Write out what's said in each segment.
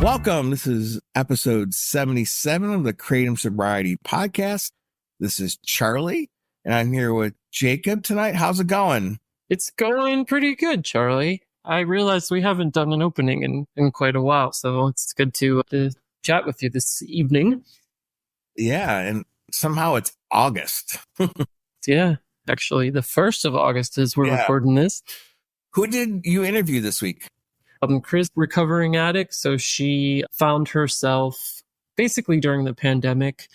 Welcome. This is episode 77 of the Kratom Sobriety podcast. This is Charlie, and I'm here with Jacob tonight. How's it going? It's going pretty good, Charlie. I realized we haven't done an opening in quite a while, so it's good to chat with you this evening. Yeah, and somehow it's August. Yeah, actually, the 1st of August is we're recording this. Who did you interview this week? Chris, recovering addict. So she found herself basically during the pandemic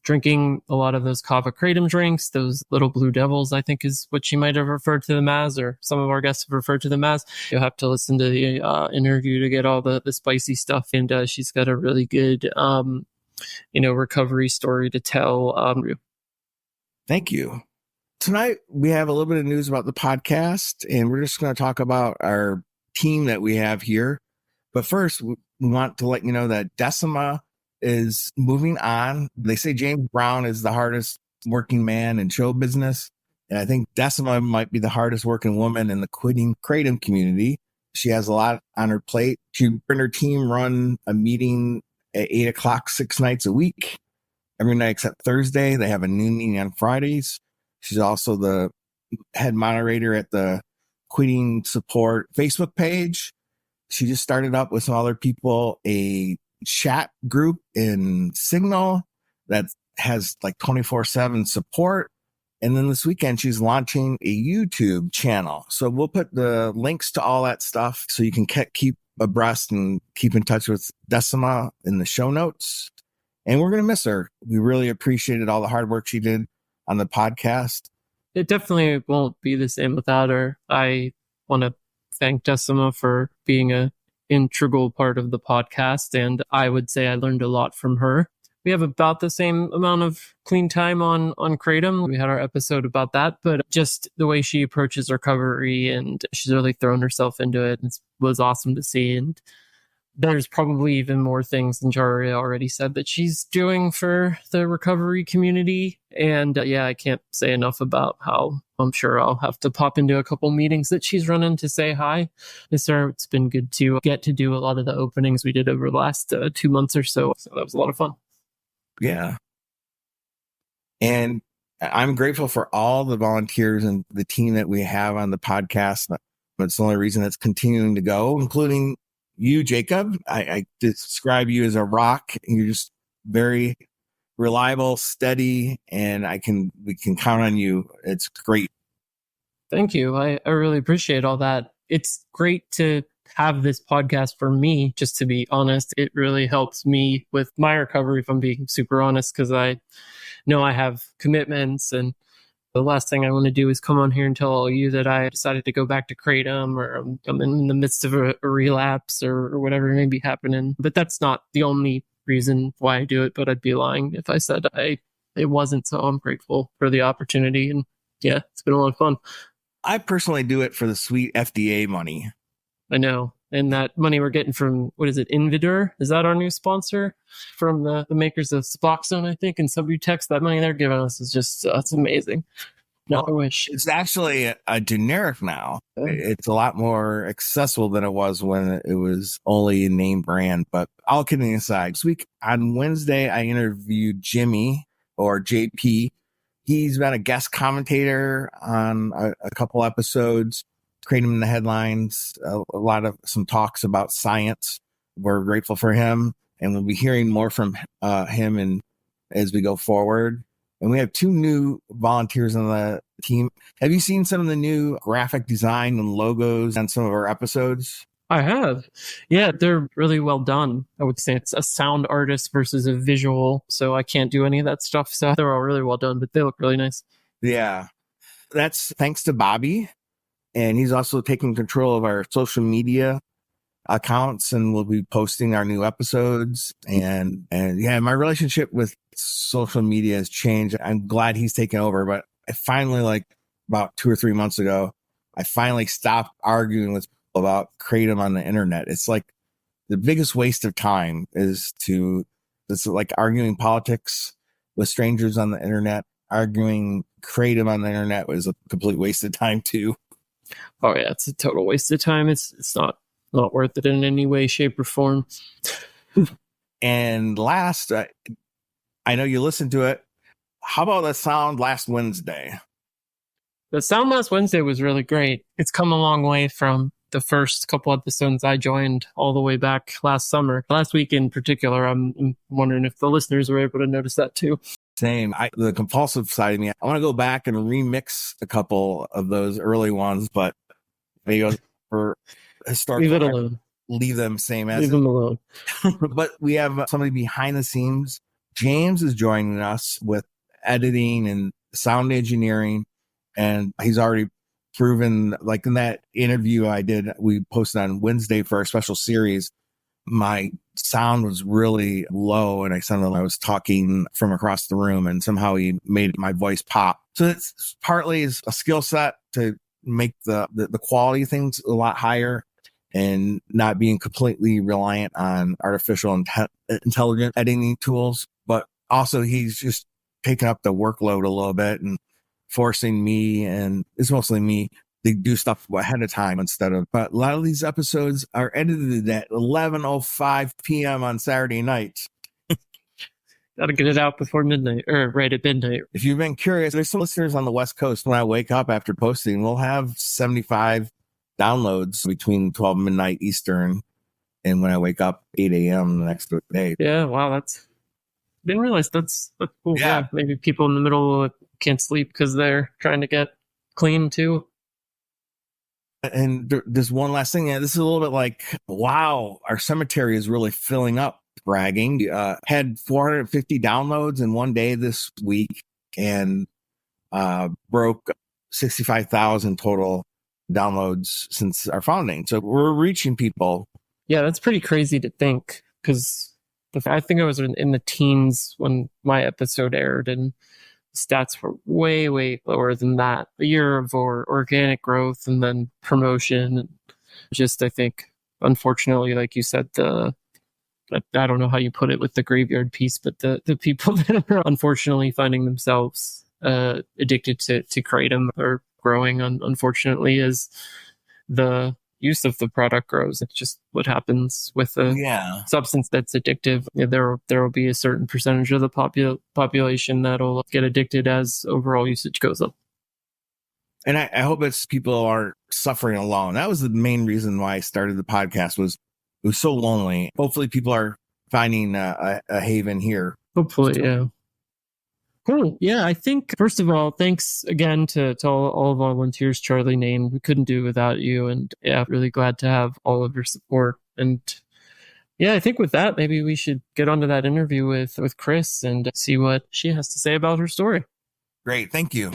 drinking a lot of those kava kratom drinks, those little blue devils, I think is what she might have referred to them as, or some of our guests have referred to them as. You'll have to listen to the interview to get all the spicy stuff. And she's got a really good, recovery story to tell. Thank you. Tonight, we have a little bit of news about the podcast, and we're just going to talk about our team that we have here. But first, we want to let you know that Decima is moving on. They say James Brown is the hardest working man in show business. And I think Decima might be the hardest working woman in the quitting kratom community. She has a lot on her plate. She and her team run a meeting at 8 o'clock, 6 nights a week. Every night except Thursday. They have a noon meeting on Fridays. She's also the head moderator at the Quitting Support Facebook page. She just started up with some other people a chat group in Signal that has like 24/7 support. And then this weekend, she's launching a YouTube channel. So we'll put the links to all that stuff so you can keep abreast and keep in touch with Decima in the show notes. And we're going to miss her. We really appreciated all the hard work she did on the podcast. It definitely won't be the same without her. I want to thank Decima for being an integral part of the podcast, and I would say I learned a lot from her. We have about the same amount of clean time on Kratom. We had our episode about that, but just the way she approaches recovery, and she's really thrown herself into it. It was awesome to see, and there's probably even more things than Jari already said that she's doing for the recovery community. And I can't say enough about how I'm sure I'll have to pop into a couple meetings that she's running to say hi. It's been good to get to do a lot of the openings we did over the last 2 months or so. So that was a lot of fun. Yeah. And I'm grateful for all the volunteers and the team that we have on the podcast. It's the only reason it's continuing to go, including you, Jacob. I describe you as a rock. You're just very reliable, steady, and we can count on you. It's great. Thank you. I really appreciate all that. It's great to have this podcast for me, just to be honest. It really helps me with my recovery, if I'm being super honest, because I know I have commitments, and the last thing I want to do is come on here and tell all you that I decided to go back to Kratom, or I'm in the midst of a relapse or whatever may be happening. But that's not the only reason why I do it, but I'd be lying if I said it wasn't. So I'm grateful for the opportunity, and it's been a lot of fun. I personally do it for the sweet FDA money. I know. And that money we're getting from, what is it, Invidor? Is that our new sponsor? From the makers of Suboxone, I think, and Subutex. That money they're giving us is just, it's amazing. No, I wish. It's actually a generic now. It's a lot more accessible than it was when it was only a name brand. But all kidding aside, this week on Wednesday, I interviewed Jimmy, or JP. He's been a guest commentator on a couple episodes. Kratom in the headlines, a lot of some talks about science. We're grateful for him, and we'll be hearing more from him and as we go forward. And we have 2 new volunteers on the team. Have you seen some of the new graphic design and logos on some of our episodes? I have. Yeah, they're really well done. I would say it's a sound artist versus a visual, so I can't do any of that stuff. So they're all really well done, but they look really nice. Yeah, that's thanks to Bobby. And he's also taking control of our social media accounts, and we'll be posting our new episodes. And my relationship with social media has changed. I'm glad he's taken over, but I finally, like about 2 or 3 months ago, I finally stopped arguing with people about Kratom on the internet. It's like the biggest waste of time it's like arguing politics with strangers on the internet. Arguing Kratom on the internet was a complete waste of time too. Oh yeah, it's a total waste of time. It's not not worth it in any way, shape, or form. And last, I know you listened to it. How about that sound last Wednesday? The sound last Wednesday was really great. It's come a long way from the first couple episodes I joined all the way back last summer. Last week in particular, I'm wondering if the listeners were able to notice that too. Same. The compulsive side of me, I want to go back and remix a couple of those early ones, but maybe for historical, leave it alone. Leave them same as leave them alone. But we have somebody behind the scenes. James is joining us with editing and sound engineering, and he's already proven, like in that interview we posted on Wednesday for our special series, my sound was really low and I sounded like I was talking from across the room, and somehow he made my voice pop. So it's partly a skill set to make the quality of things a lot higher and not being completely reliant on artificial intelligent editing tools. But also he's just taking up the workload a little bit and forcing me, and it's mostly me, to do stuff ahead of time but a lot of these episodes are edited at 11:05 p.m. on Saturday night. Got to get it out before midnight, or right at midnight. If you've been curious, there's some listeners on the West Coast. When I wake up after posting, we'll have 75 downloads between 12 midnight Eastern and when I wake up 8 a.m. the next day. Yeah, wow, didn't realize that's cool. Yeah, maybe people in the middle can't sleep because they're trying to get clean too. And there's one last thing. Yeah, this is a little bit like, wow, our cemetery is really filling up. Bragging. Had 450 downloads in one day this week, and broke 65,000 total downloads since our founding. So we're reaching people. Yeah, that's pretty crazy to think, because I think I was in the teens when my episode aired, and stats were way, way lower than that. A year of organic growth and then promotion. And just, I think, unfortunately, like you said, I don't know how you put it with the graveyard piece, but the people that are unfortunately finding themselves addicted to Kratom are growing, unfortunately, as the use of the product grows. It's just what happens with a substance that's addictive. There will be a certain percentage of the population that'll get addicted as overall usage goes up. And I hope it's people aren't suffering alone. That was the main reason why I started the podcast. It was so lonely. Hopefully people are finding a haven here. Hopefully, yeah. Cool. Yeah, I think, first of all, thanks again to all of our volunteers Charlie named. We couldn't do it without you. And yeah, really glad to have all of your support. And yeah, I think with that, maybe we should get onto that interview with Chris and see what she has to say about her story. Great. Thank you.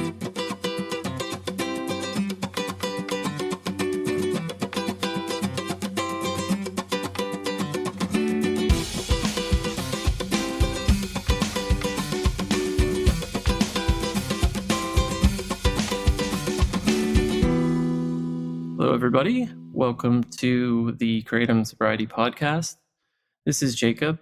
Hello, everybody. Welcome to the Kratom Sobriety podcast. This is Jacob.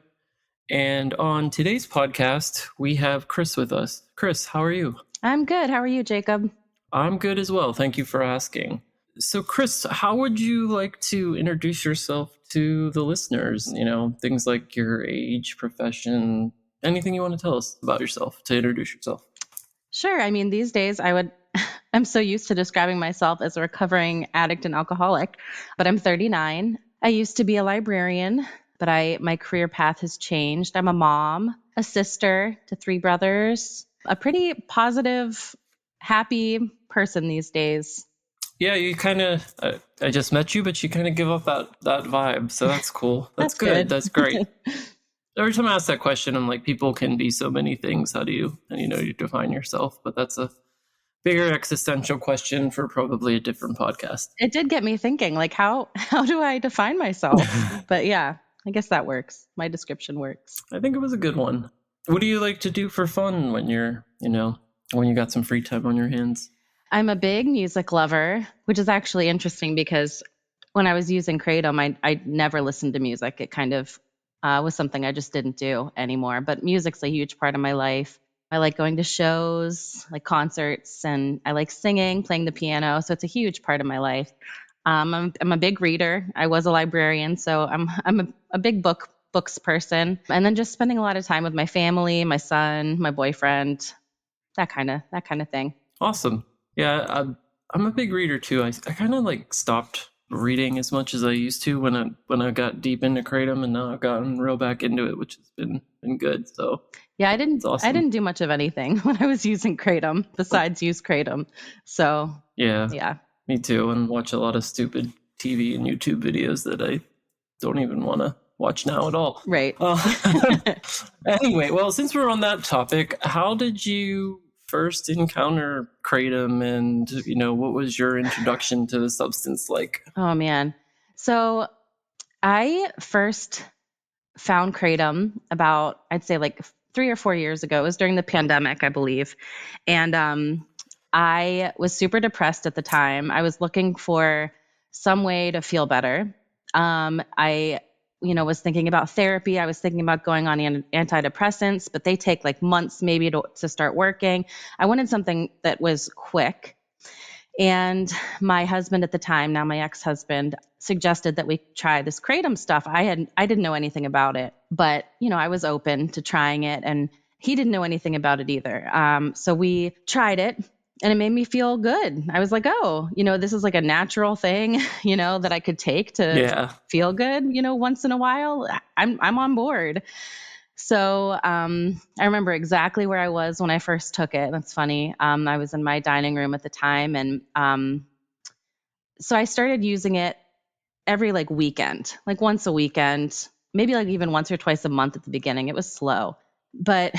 And on today's podcast, we have Chris with us. Chris, how are you? I'm good. How are you, Jacob? I'm good as well. Thank you for asking. So, Chris, how would you like to introduce yourself to the listeners? You know, things like your age, profession, anything you want to tell us about yourself to introduce yourself. Sure. I mean, these days I'm so used to describing myself as a recovering addict and alcoholic, but I'm 39. I used to be a librarian, but my career path has changed. I'm a mom, a sister to 3 brothers, a pretty positive, happy person these days. Yeah, you kind of, I just met you, but you kind of give off that vibe. So that's cool. That's good. That's great. Every time I ask that question, I'm like, people can be so many things. How do you define yourself? But that's a bigger existential question for probably a different podcast. It did get me thinking, like, how do I define myself? But yeah, I guess that works. My description works. I think it was a good one. What do you like to do for fun when you're, when you got some free time on your hands? I'm a big music lover, which is actually interesting because when I was using Kratom, I never listened to music. It kind of was something I just didn't do anymore. But music's a huge part of my life. I like going to shows, like concerts, and I like singing, playing the piano. So it's a huge part of my life. I'm a big reader. I was a librarian, so I'm a big books person. And then just spending a lot of time with my family, my son, my boyfriend, that kind of thing. Awesome. Yeah, I'm a big reader too. I kind of like stopped reading as much as I used to when I got deep into Kratom, and now I've gotten real back into it, which has been good. So Yeah, it's I awesome. didn't do much of anything when I was using Kratom besides use Kratom. So Yeah, yeah, me too. And watch a lot of stupid TV and YouTube videos that I don't even want to watch now at all. right. Anyway, well, since we're on that topic, how did you first encounter Kratom, and what was your introduction to the substance like? Oh man. So I first found Kratom about, I'd say like 3 or 4 years ago. It was during the pandemic, I believe. And I was super depressed at the time. I was looking for some way to feel better. I, was thinking about therapy. I was thinking about going on antidepressants, but they take like months maybe to start working. I wanted something that was quick. And my husband at the time, now my ex-husband, suggested that we try this Kratom stuff. I didn't know anything about it, but I was open to trying it, and he didn't know anything about it either. So we tried it, and it made me feel good. I was like, oh, this is like a natural thing, that I could take to Yeah. feel good, once in a while. I'm on board. So I remember exactly where I was when I first took it. That's funny. I was in my dining room at the time, and so I started using it every like weekend, like once a weekend, maybe like even once or twice a month at the beginning. It was slow, but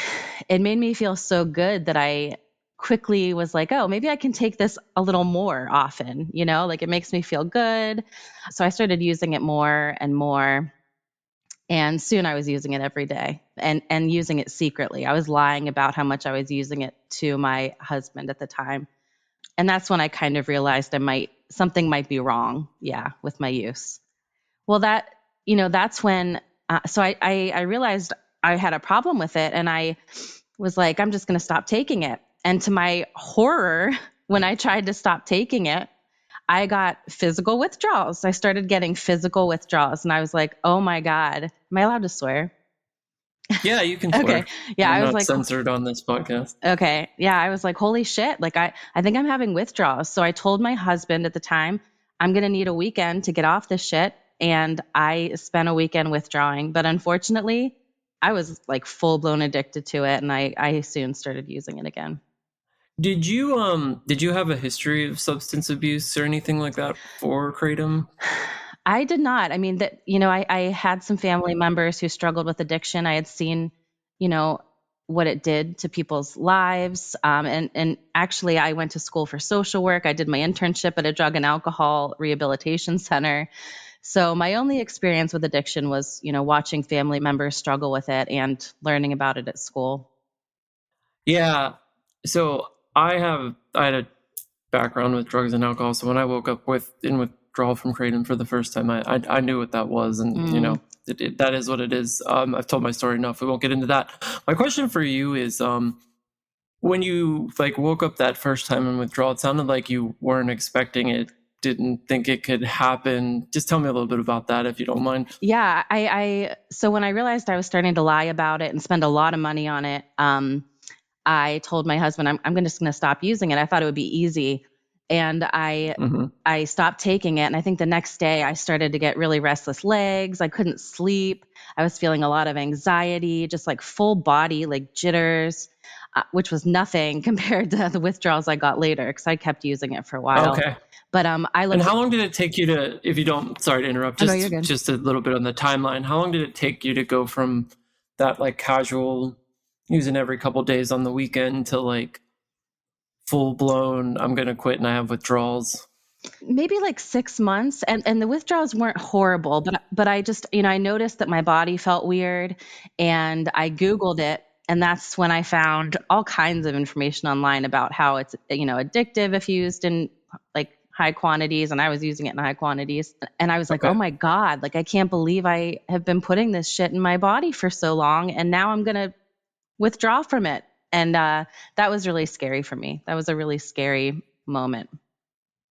it made me feel so good that I quickly was like, oh, maybe I can take this a little more often, like it makes me feel good. So I started using it more and more. And soon I was using it every day and using it secretly. I was lying about how much I was using it to my husband at the time. And that's when I kind of realized something might be wrong, yeah, with my use. Well, that's when, so I realized I had a problem with it, and I was like, I'm just going to stop taking it. And to my horror, when I tried to stop taking it, I got physical withdrawals. I started getting physical withdrawals, and I was like, oh my God, am I allowed to swear? Yeah, you can Okay. swear. Yeah. We're I was not like, censored on this podcast. okay. Yeah. I was like, holy shit. Like, I think I'm having withdrawals. So I told my husband at the time, I'm going to need a weekend to get off this shit. And I spent a weekend withdrawing. But unfortunately, I was like full blown addicted to it. And I soon started using it again. Did you have a history of substance abuse or anything like that before Kratom? I did not. I mean, I had some family members who struggled with addiction. I had seen, you know, what it did to people's lives. And actually, I went to school for social work. I did my internship at a drug and alcohol rehabilitation center. So my only experience with addiction was, watching family members struggle with it and learning about it at school. Yeah. So I had a background with drugs and alcohol. So when I woke up in withdrawal from Kratom for the first time, I knew what that was, and that is what it is. I've told my story enough. We won't get into that. My question for you is, when you like woke up that first time in withdrawal, it sounded like you weren't expecting it, didn't think it could happen. Just tell me a little bit about that, if you don't mind. Yeah, so when I realized I was starting to lie about it and spend a lot of money on it, I told my husband, I'm just going to stop using it. I thought it would be easy. And I stopped taking it. And I think the next day I started to get really restless legs. I couldn't sleep. I was feeling a lot of anxiety, just like full body, like jitters, which was nothing compared to the withdrawals I got later because I kept using it for a while. Okay. But I And looked. how long did it take you to, if you don't, sorry to interrupt, Oh, no, you're good. just a little bit on the timeline. How long did it take you to go from that like casual using every couple days on the weekend to like full blown, I'm going to quit and I have withdrawals? Maybe like 6 months, and the withdrawals weren't horrible, but I just, I noticed that my body felt weird, and I Googled it, and that's when I found all kinds of information online about how it's, addictive if used in like high quantities, and I was using it in high quantities, and I was like, Okay. oh my God, like I can't believe I have been putting this shit in my body for so long, and now I'm gonna withdraw from it. And that was really scary for me. That was a really scary moment.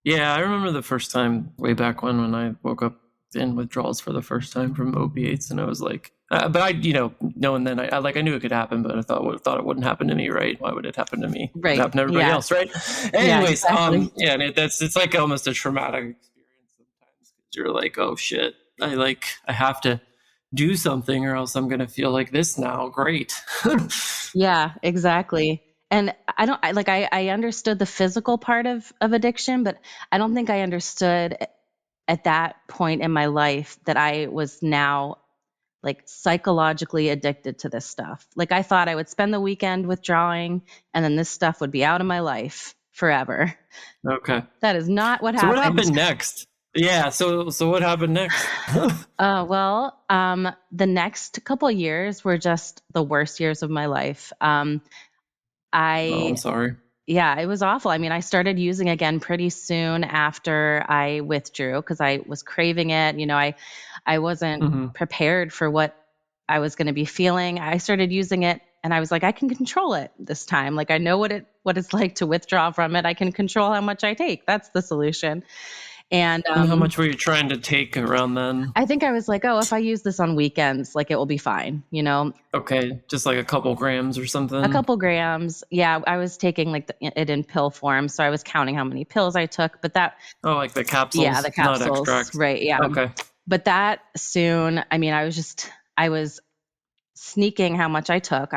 Yeah, I remember the first time way back when I woke up in withdrawals for the first time from opiates, and I was like, but I, knowing then I knew it could happen, but I thought it wouldn't happen to me, right? Why would it happen to me? It would Right. happen to everybody Yeah. else, right? Yeah, Anyways, exactly. yeah, and it's like almost a traumatic experience sometimes because you're like, oh shit, I have to do something or else I'm gonna feel like this now. Great. Yeah, exactly. And I understood the physical part of addiction, but I don't think I understood at that point in my life that I was now like psychologically addicted to this stuff. Like I thought I would spend the weekend withdrawing and then this stuff would be out of my life forever. Okay. That is not what So what happened. happened next? Yeah. So what happened next? The next couple years were just the worst years of my life. Oh, I'm I sorry. Yeah, it was awful. I mean, I started using again pretty soon after I withdrew because I was craving it. I wasn't Mm-hmm. prepared for what I was going to be feeling. I started using it and I was like, I can control it this time. Like I know what it's like to withdraw from it. I can control how much I take. That's the solution. And And how much were you trying to take around then? I think I was like, oh, if I use this on weekends, like it will be fine, Okay, just like a couple grams or A something. couple grams. Yeah, I was taking like it in pill form, so I was counting how many pills I took, but Oh, like the yeah, the capsules, not capsules, extracts. right, yeah. Okay. But that soon, I mean, I was sneaking how much I took.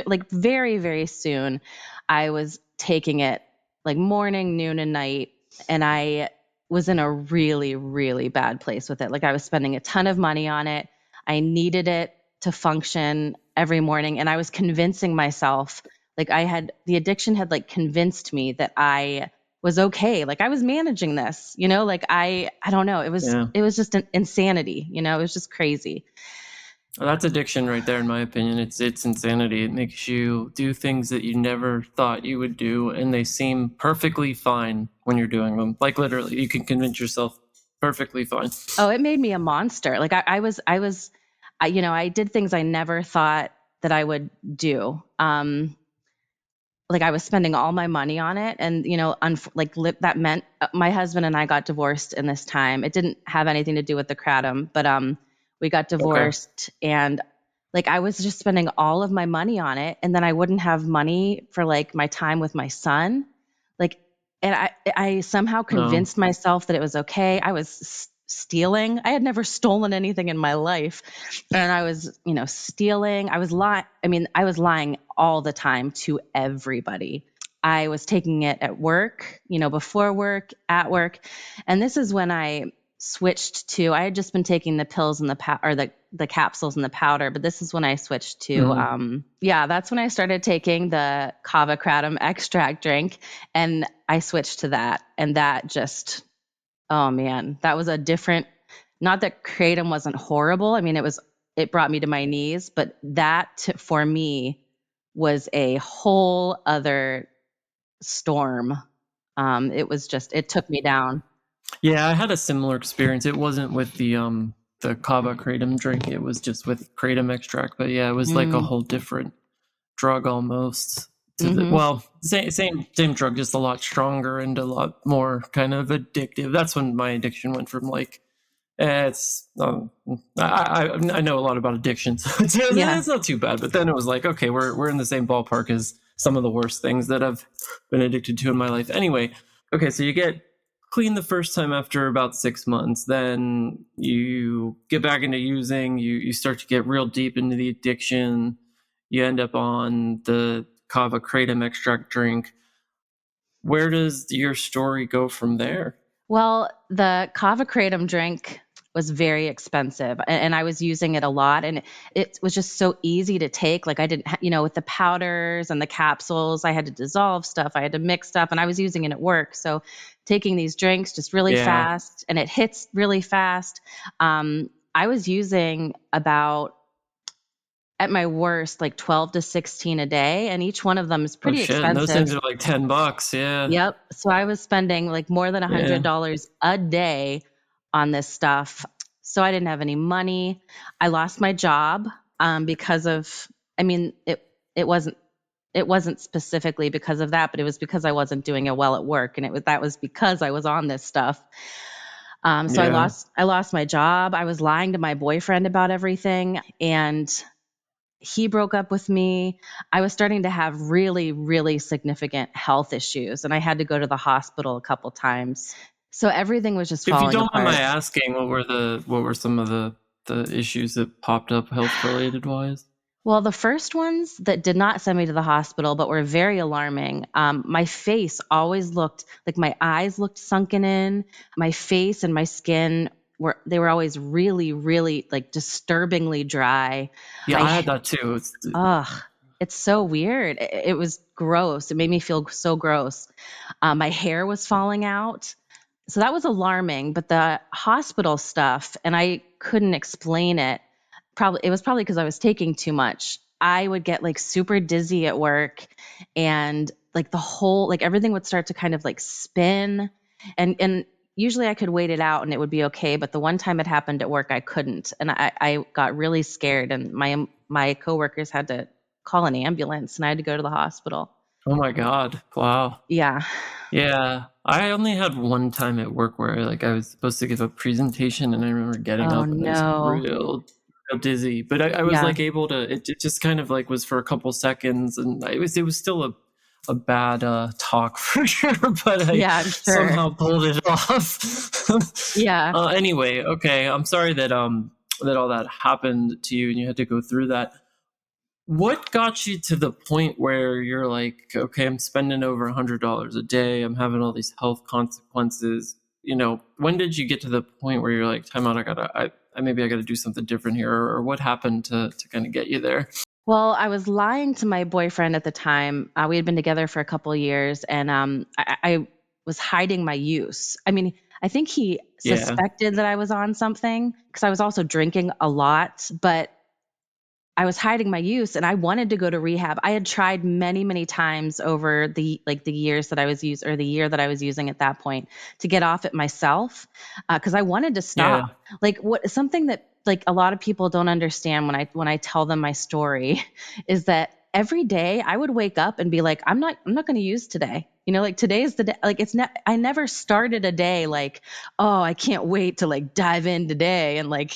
Like very, very soon, I was taking it like morning, noon, and night. And I was in a really, really bad place with it. Like I was spending a ton of money on it. I needed it to function every morning. And I was convincing myself, like the addiction had like convinced me that I was okay. Like I was managing this, like I don't know. Yeah. It was just an insanity, it was just crazy. Well, that's addiction right there, in my opinion. It's insanity. It makes you do things that you never thought you would do, and they seem perfectly fine when you're doing them. Like literally, you can convince yourself perfectly fine. Oh, it made me a monster. Like I did things I never thought that I would do. Like I was spending all my money on it, and that meant my husband and I got divorced in this time. It didn't have anything to do with the kratom, but we got Okay. divorced, and like I was just spending all of my money on it, and then I wouldn't have money for like my time with my son, like, and I somehow No. convinced myself that it was okay. I was stealing. I had never stolen anything in my life, and I was, stealing. I was lying. I mean, I was lying all the time to everybody. I was taking it at work, before work, at work. And this is when I switched to, I had just been taking the pills and the capsules and the powder, but this is when I switched to, Mm-hmm. that's when I started taking the kava kratom extract drink, and I switched to that. And that just, oh man, that was a different, not that kratom wasn't horrible. I mean, it brought me to my knees, but for me was a whole other storm. It took me down. Yeah, I had a similar experience. It wasn't with the kava kratom drink. It was just with kratom extract. But yeah, it was like a Mm, whole different drug almost. hmm Same drug, just a lot stronger and a lot more kind of addictive. That's when my addiction went from like it's I know a lot about addictions. Yeah. It's not too bad, but then it was like, okay, we're in the same ballpark as some of the worst things that I've been addicted to in my life. Anyway, okay, so you get clean the first time after about 6 months, then you get back into using, you start to get real deep into the addiction, you end up on the kava kratom extract drink. Where does your story go from there? Well, the kava kratom drink was very expensive, and I was using it a lot, and it was just so easy to take. Like I didn't, with the powders and the capsules, I had to dissolve stuff, I had to mix stuff, and I was using it at work. So taking these drinks just really Yeah. fast, and it hits really fast. I was using about, at my worst, like 12 to 16 a day, and each one of them is Oh pretty shit, and those expensive. things are like $10. Yeah. Yep. So I was spending like more than Yeah. $100 a day on this stuff. So I didn't have any money. I lost my job because of, I mean, it wasn't. it wasn't specifically because of that, but it was because I wasn't doing it well at work. And that was because I was on this stuff. So Yeah. I lost my job. I was lying to my boyfriend about everything, and he broke up with me. I was starting to have really, really significant health issues, and I had to go to the hospital a couple times. So everything was just If you falling don't mind apart. my asking, what were some of the issues that popped up health related wise? Well, the first ones that did not send me to the hospital, but were very alarming. My face always looked like my eyes looked sunken in. My face and my skin were always really, really like disturbingly dry. Yeah, I had that too. Ugh, it's so weird. It was gross. It made me feel so gross. My hair was falling out. So that was alarming, but the hospital stuff, and I couldn't explain it. It was probably because I was taking too much. I would get like super dizzy at work, and like everything would start to kind of like spin, and usually I could wait it out and it would be okay, but the one time it happened at work I couldn't, and I got really scared, and my coworkers had to call an ambulance, and I had to go to the hospital. Oh my God. Wow. Yeah. Yeah. I only had one time at work where I was supposed to give a presentation, and I remember getting Oh up and I was no. real dizzy, but I was Yeah. like able to, it just kind of like was for a couple seconds, and it was still a bad talk for sure, but I Yeah, I'm sure. somehow pulled it off. Yeah. Anyway, okay. I'm sorry that that all that happened to you and you had to go through that. What got you to the point where you're like, okay, I'm spending over $100 a day. I'm having all these health consequences. When did you get to the point where you're like, time out, maybe I gotta do something different here, or what happened to kind of get you there? Well, I was lying to my boyfriend at the time. We had been together for a couple of years, and I was hiding my use. I mean, I think he Yeah. suspected that I was on something because I was also drinking a lot, but I was hiding my use, and I wanted to go to rehab. I had tried many, many times over the years that I was or the year that I was using at that point to get off it myself, because I wanted to stop. Yeah. Like something that like a lot of people don't understand when I tell them my story is that every day I would wake up and be like, I'm not going to use today. Like today's the day. Like I never started a day like, oh, I can't wait to like dive in today. And like,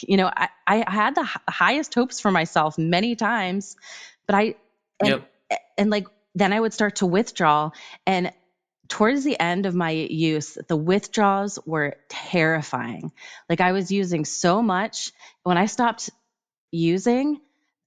I had the highest hopes for myself many times, but Yep. and like, then I would start to withdraw. And towards the end of my use, the withdrawals were terrifying. Like I was using so much. When I stopped using,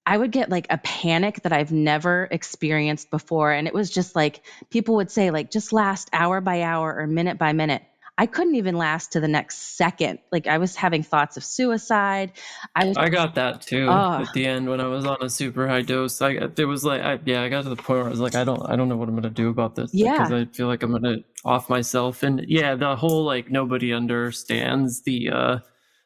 I would get like a panic that I've never experienced before. And it was just like people would say, like, just last hour by hour or minute by minute. I couldn't even last to the next second. Like I was having thoughts of suicide. I got that too Oh, at the end when I was on a super high dose. I got to the point where I was like, I don't know what I'm gonna do about this, because yeah. I feel like I'm gonna off myself. And yeah, the whole like nobody understands the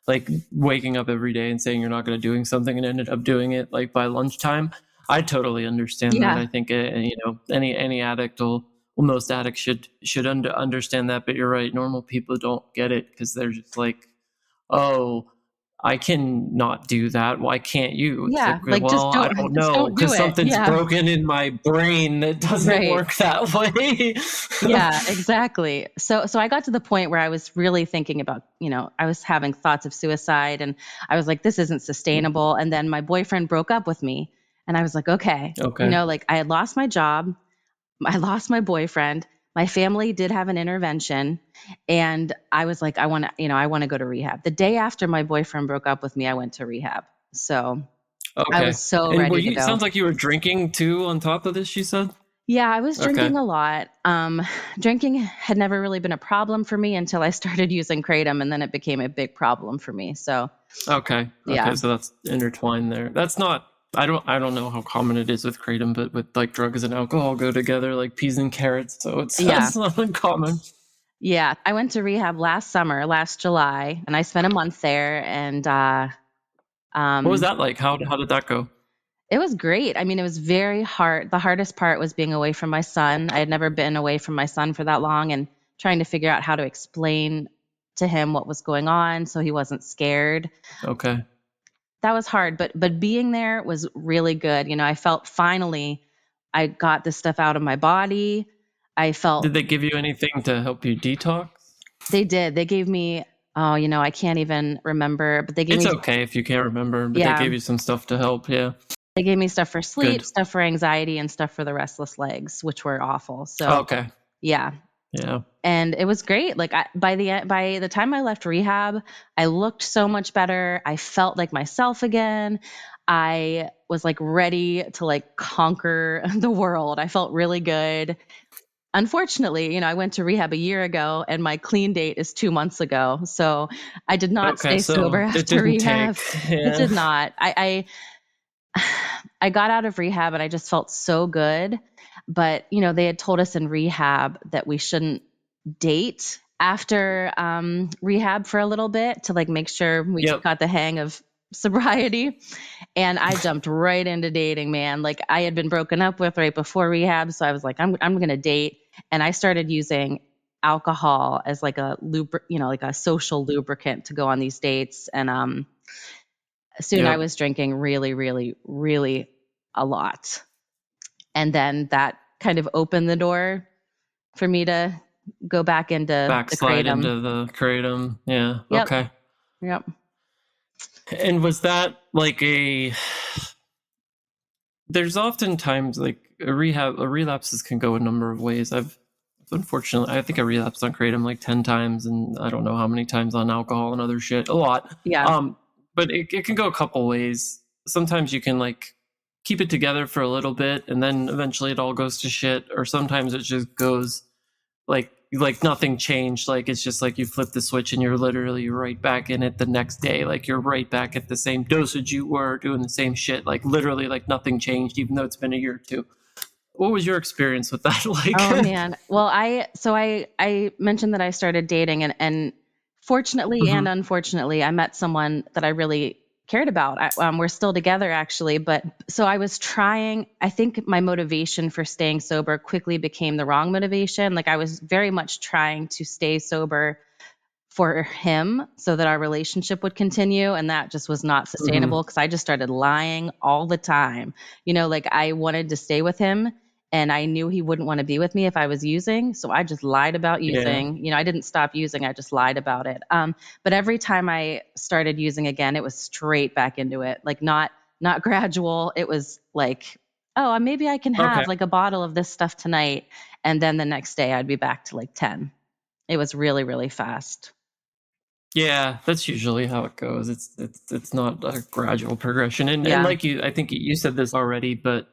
like waking up every day and saying you're not gonna doing something and ended up doing it like by lunchtime. I totally understand that. Yeah. I think any addict most addicts should understand that. But you're right, normal people don't get it because they're just like, oh, I can not do that. Why can't you? It's Yeah. like, well, I don't just know, don't do because it. something's Yeah. broken in my brain that doesn't Right. work that way. Yeah, exactly. So I got to the point where I was really thinking about, I was having thoughts of suicide, and I was like, this isn't sustainable. And then my boyfriend broke up with me, and I was like, okay, Okay. like I had lost my job. I lost my boyfriend. My family did have an intervention, and I was like, I want to go to rehab. The day after my boyfriend broke up with me, I went to rehab. So I Okay. was so And ready to go. sounds like you were drinking too on top of this, she said? Yeah, I was drinking Okay. a lot. Drinking had never really been a problem for me until I started using Kratom, and then it became a big problem for me. So, Okay. yeah. Okay. So that's intertwined there. That's not, I don't know how common it is with Kratom, but with like drugs and alcohol go together like peas and carrots. So it's not uncommon. Yeah. I went to rehab last July, and I spent a month there. And What was that like? How did that go? it was great. I mean, it was very hard. The hardest part was being away from my son. I had never been away from my son for that long, and trying to figure out how to explain to him what was going on so he wasn't scared. Okay. That was hard, but being there was really good. I felt finally I got this stuff out of my body. I felt. Did they give you anything to help you detox? They did. They gave me, oh, I can't even remember, but they gave It's me, okay if you can't remember, but they yeah, gave you some stuff to help. Yeah. they gave me stuff for sleep, Good. stuff for anxiety, and stuff for the restless legs, which were awful. So, Okay. yeah. Yeah. And it was great. Like by the time I left rehab, I looked so much better. I felt like myself again. I was like ready to like conquer the world. I felt really good. Unfortunately, I went to rehab a year ago and my clean date is 2 months ago. So I did not Okay, stay sober so it after didn't rehab. take. It Yeah. did not. I got out of rehab and I just felt so good. But, they had told us in rehab that we shouldn't date after rehab for a little bit to like make sure we Yep. got the hang of sobriety. And I jumped right into dating, man. Like I had been broken up with right before rehab, so I was like, I'm going to date, and I started using alcohol as like a like a social lubricant to go on these dates. And soon I Yep. was drinking really, really, really a lot, and then that kind of opened the door for me to go back into the Backslide kratom. into the kratom. Yeah. Yep. Okay. Yep. And was that like there's oftentimes like relapses can go a number of ways. Unfortunately, I think I relapsed on kratom like 10 times, and I don't know how many times on alcohol and other shit. A lot. Yeah. But it can go a couple ways. Sometimes you can like keep it together for a little bit, and then eventually it all goes to shit. Or sometimes it just goes like nothing changed. Like it's just like you flip the switch and you're literally right back in it the next day. Like you're right back at the same dosage you were doing the same shit. Like literally like nothing changed, even though it's been a year or two. What was your experience with that like? Oh man. Well, I mentioned that I started dating, and fortunately and Mhm. unfortunately, I met someone that I really cared about. We're still together actually, but so I was trying. I think my motivation for staying sober quickly became the wrong motivation. Like I was very much trying to stay sober for him so that our relationship would continue, and that just was not Mhm. sustainable because I just started lying all the time. Like I wanted to stay with him and I knew he wouldn't want to be with me if I was using, so I just lied about Yeah. using. I didn't stop using, I just lied about it. But every time I started using again, it was straight back into it. Like not gradual. It was like, oh, maybe I can Okay. have like a bottle of this stuff tonight, and then the next day I'd be back to like 10. It was really, really fast. Yeah, that's usually how it goes. It's not a gradual progression. And Yeah. like I think you said this already, but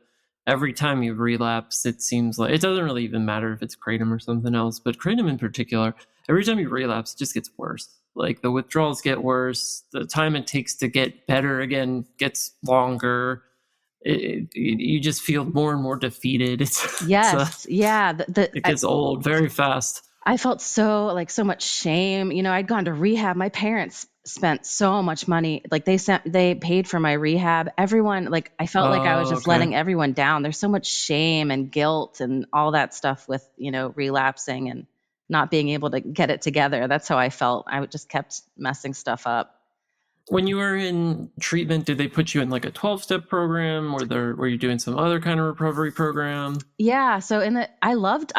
every time you relapse, it seems like it doesn't really even matter if it's kratom or something else, but kratom in particular, every time you relapse, it just gets worse. Like the withdrawals get worse, the time it takes to get better again gets longer. You just feel more and more defeated. Yes. Yeah. It gets old very fast. I felt so much shame. I'd gone to rehab. My parents spent so much money. Like they paid for my rehab. Everyone, like I felt like I was Oh, just okay. letting everyone down. There's so much shame and guilt and all that stuff with, relapsing and not being able to get it together. That's how I felt. I just kept messing stuff up. When you were in treatment, did they put you in like a 12-step program, or were you doing some other kind of recovery program? Yeah. So I loved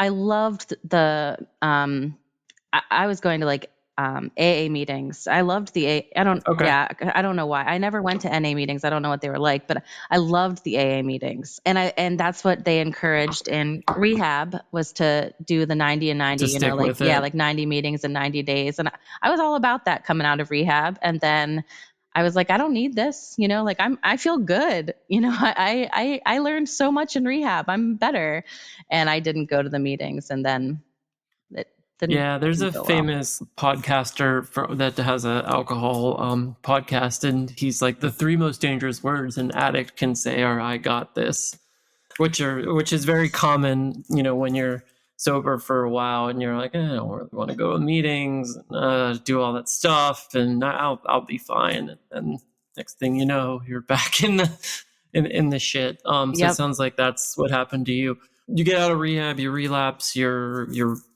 the I was going to like AA meetings. I loved the I don't Okay. yeah, I don't know why. I never went to NA meetings. I don't know what they were like, but I loved the AA meetings. And that's what they encouraged in rehab was to do the 90 and 90, To stick like with yeah, it. like 90 meetings in 90 days. And I was all about that coming out of rehab. And then I was like, I don't need this, like I feel good. I learned so much in rehab. I'm better. And I didn't go to the meetings, and then it Yeah, there's didn't a go well. famous podcaster that has a alcohol podcast, and he's like, the three most dangerous words an addict can say are "I got this," which is very common. When you're sober for a while and you're like, I don't really want to go to meetings, do all that stuff, and I'll be fine. And next thing you know, you're back in the shit. So it Yep. sounds like that's what happened to you. You get out of rehab, you relapse, your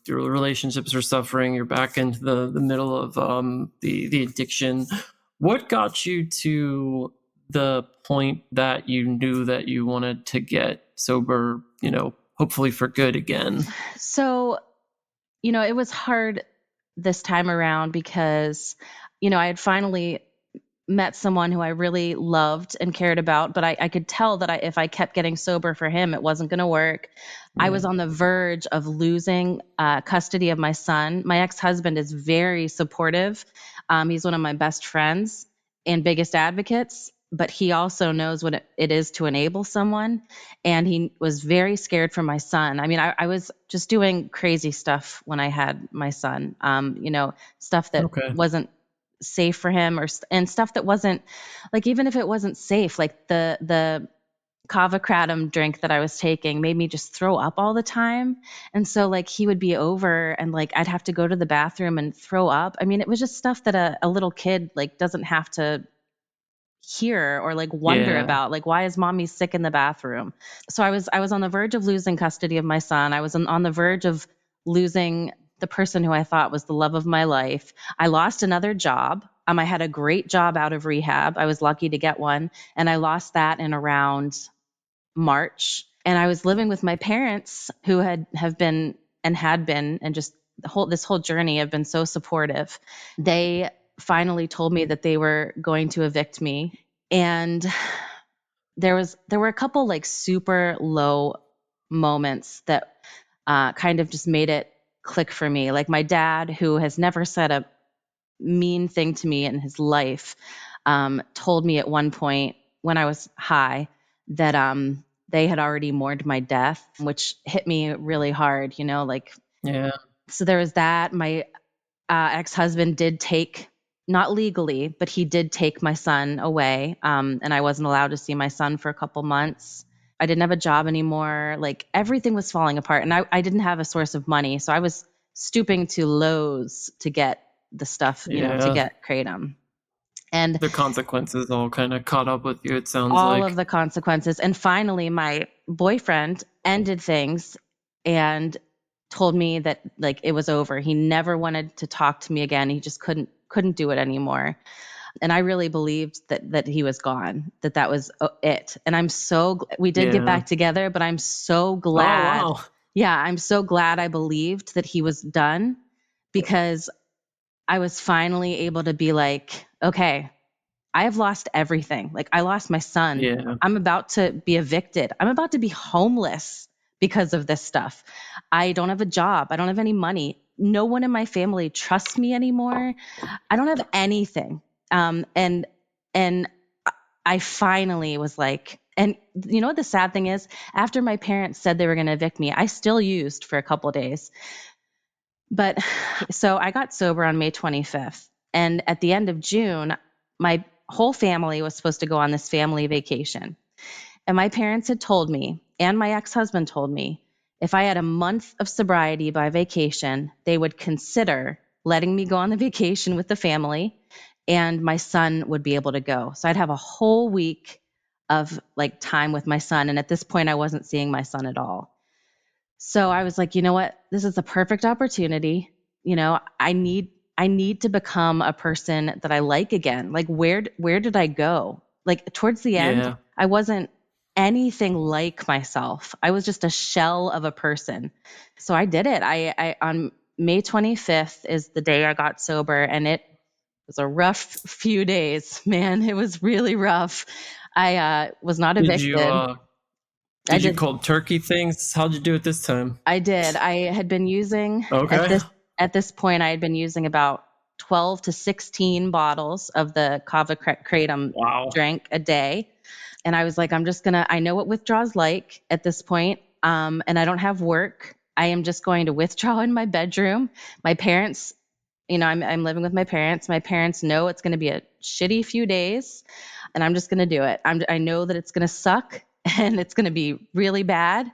relationships are suffering, you're back into the middle of the addiction. What got you to the point that you knew that you wanted to get sober, hopefully for good again? So, it was hard this time around because, I had finally met someone who I really loved and cared about, but I could tell that if I kept getting sober for him, it wasn't going to work. I was on the verge of losing custody of my son. My ex-husband is very supportive. He's one of my best friends and biggest advocates, but he also knows what it is to enable someone. And he was very scared for my son. I mean, I was just doing crazy stuff when I had my son, stuff that wasn't safe for him and stuff that wasn't, like, even if it wasn't safe, like the kava kratom drink that I was taking made me just throw up all the time. And so, like, he would be over and, like, I'd have to go to the bathroom and throw up. I mean, it was just stuff that a little kid, like, doesn't have to hear or, like, wonder about, like, why is mommy sick in the bathroom? So I was on the verge of losing custody of my son. I was on the verge of losing the person who I thought was the love of my life. I lost another job. I had a great job out of rehab. I was lucky to get one, and I lost that in around March. And I was living with my parents, who have been and had been, and just this whole journey have been so supportive. They finally told me that they were going to evict me, and there were a couple, like, super low moments that kind of just made it click for me. Like, my dad, who has never said a mean thing to me in his life, told me at one point when I was high that they had already mourned my death, which hit me really hard, like. Yeah. So there was that. My ex-husband did take, not legally, but he did take my son away, and I wasn't allowed to see my son for a couple months. I didn't have a job anymore. Like, everything was falling apart, and I didn't have a source of money, so I was stooping to Lowe's to get the stuff, to get Kratom. And the consequences all kind of caught up with you, it sounds all like. of the consequences. And finally, my boyfriend ended things and told me that, like, it was over. He never wanted to talk to me again. He just couldn't do it anymore. And I really believed that he was gone, that was it. And we did get back together, but I'm so glad. Oh, wow. Yeah, I'm so glad I believed that he was done, because I was finally able to be like, okay, I have lost everything. Like, I lost my son. Yeah. I'm about to be evicted. I'm about to be homeless because of this stuff. I don't have a job. I don't have any money. No one in my family trusts me anymore. I don't have anything. And I finally was like, and you know what the sad thing is? After my parents said they were going to evict me, I still used for a couple of days. But so I got sober on May 25th. And at the end of June, my whole family was supposed to go on this family vacation. And my parents had told me, and my ex-husband told me, if I had a month of sobriety by vacation, they would consider letting me go on the vacation with the family, and my son would be able to go. So I'd have a whole week of, like, time with my son. And at this point, I wasn't seeing my son at all. So I was like, you know what? This is the perfect opportunity. I need to become a person that I like again. Like, where did I go? Like, towards the end, I wasn't anything like myself. I was just a shell of a person. So I did it. I on May 25th is the day I got sober, and it was a rough few days, man. It was really rough. I was not evicted. Did you cold turkey things? How'd you do it this time? I did. I had been using, at this point, I had been using about 12 to 16 bottles of the kava kratom drink a day. And I was like, I know what withdraw's like at this point. And I don't have work. I am just going to withdraw in my bedroom. My parents, I'm living with my parents. My parents know it's going to be a shitty few days, and I'm just going to do it. I know that it's going to suck and it's going to be really bad.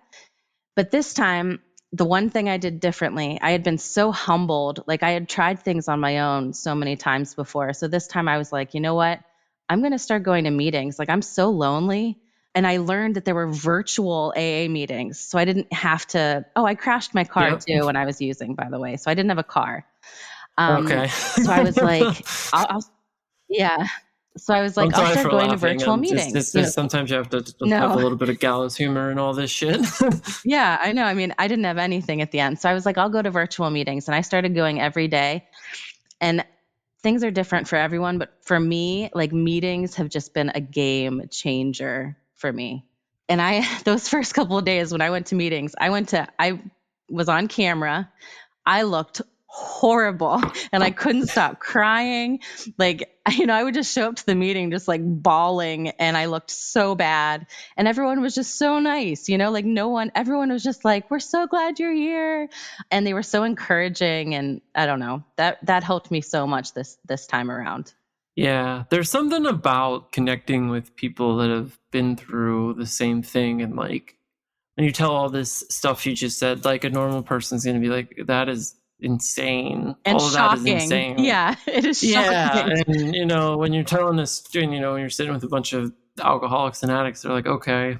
But this time, the one thing I did differently, I had been so humbled. Like, I had tried things on my own so many times before. So this time I was like, you know what? I'm going to start going to meetings. Like, I'm so lonely. And I learned that there were virtual AA meetings. So I didn't have to, I crashed my car too when I was using, by the way. So I didn't have a car. Okay. So I was like, yeah. So I was I'm like, I'll sorry start for going to laughing. virtual It's meetings. just sometimes you have to have a No, little bit of gallows humor and all this shit. yeah, I know. I mean, I didn't have anything at the end. So I was like, I'll go to virtual meetings. And I started going every day. And things are different for everyone. But for me, like meetings have just been a game changer for me. And those first couple of days when I went to meetings, I was on camera. I looked horrible and I couldn't stop crying. Like, I would just show up to the meeting just like bawling and I looked so bad. And everyone was just so nice, like everyone was just like, we're so glad you're here. And they were so encouraging. And I don't know, that helped me so much this time around. Yeah, there's something about connecting with people that have been through the same thing, and like when you tell all this stuff you just said, like a normal person's gonna be like, that is insane. And All of that is shocking. insane. Yeah, it is Yeah, shocking. and when you're telling this, when you're sitting with a bunch of alcoholics and addicts, they're like, okay,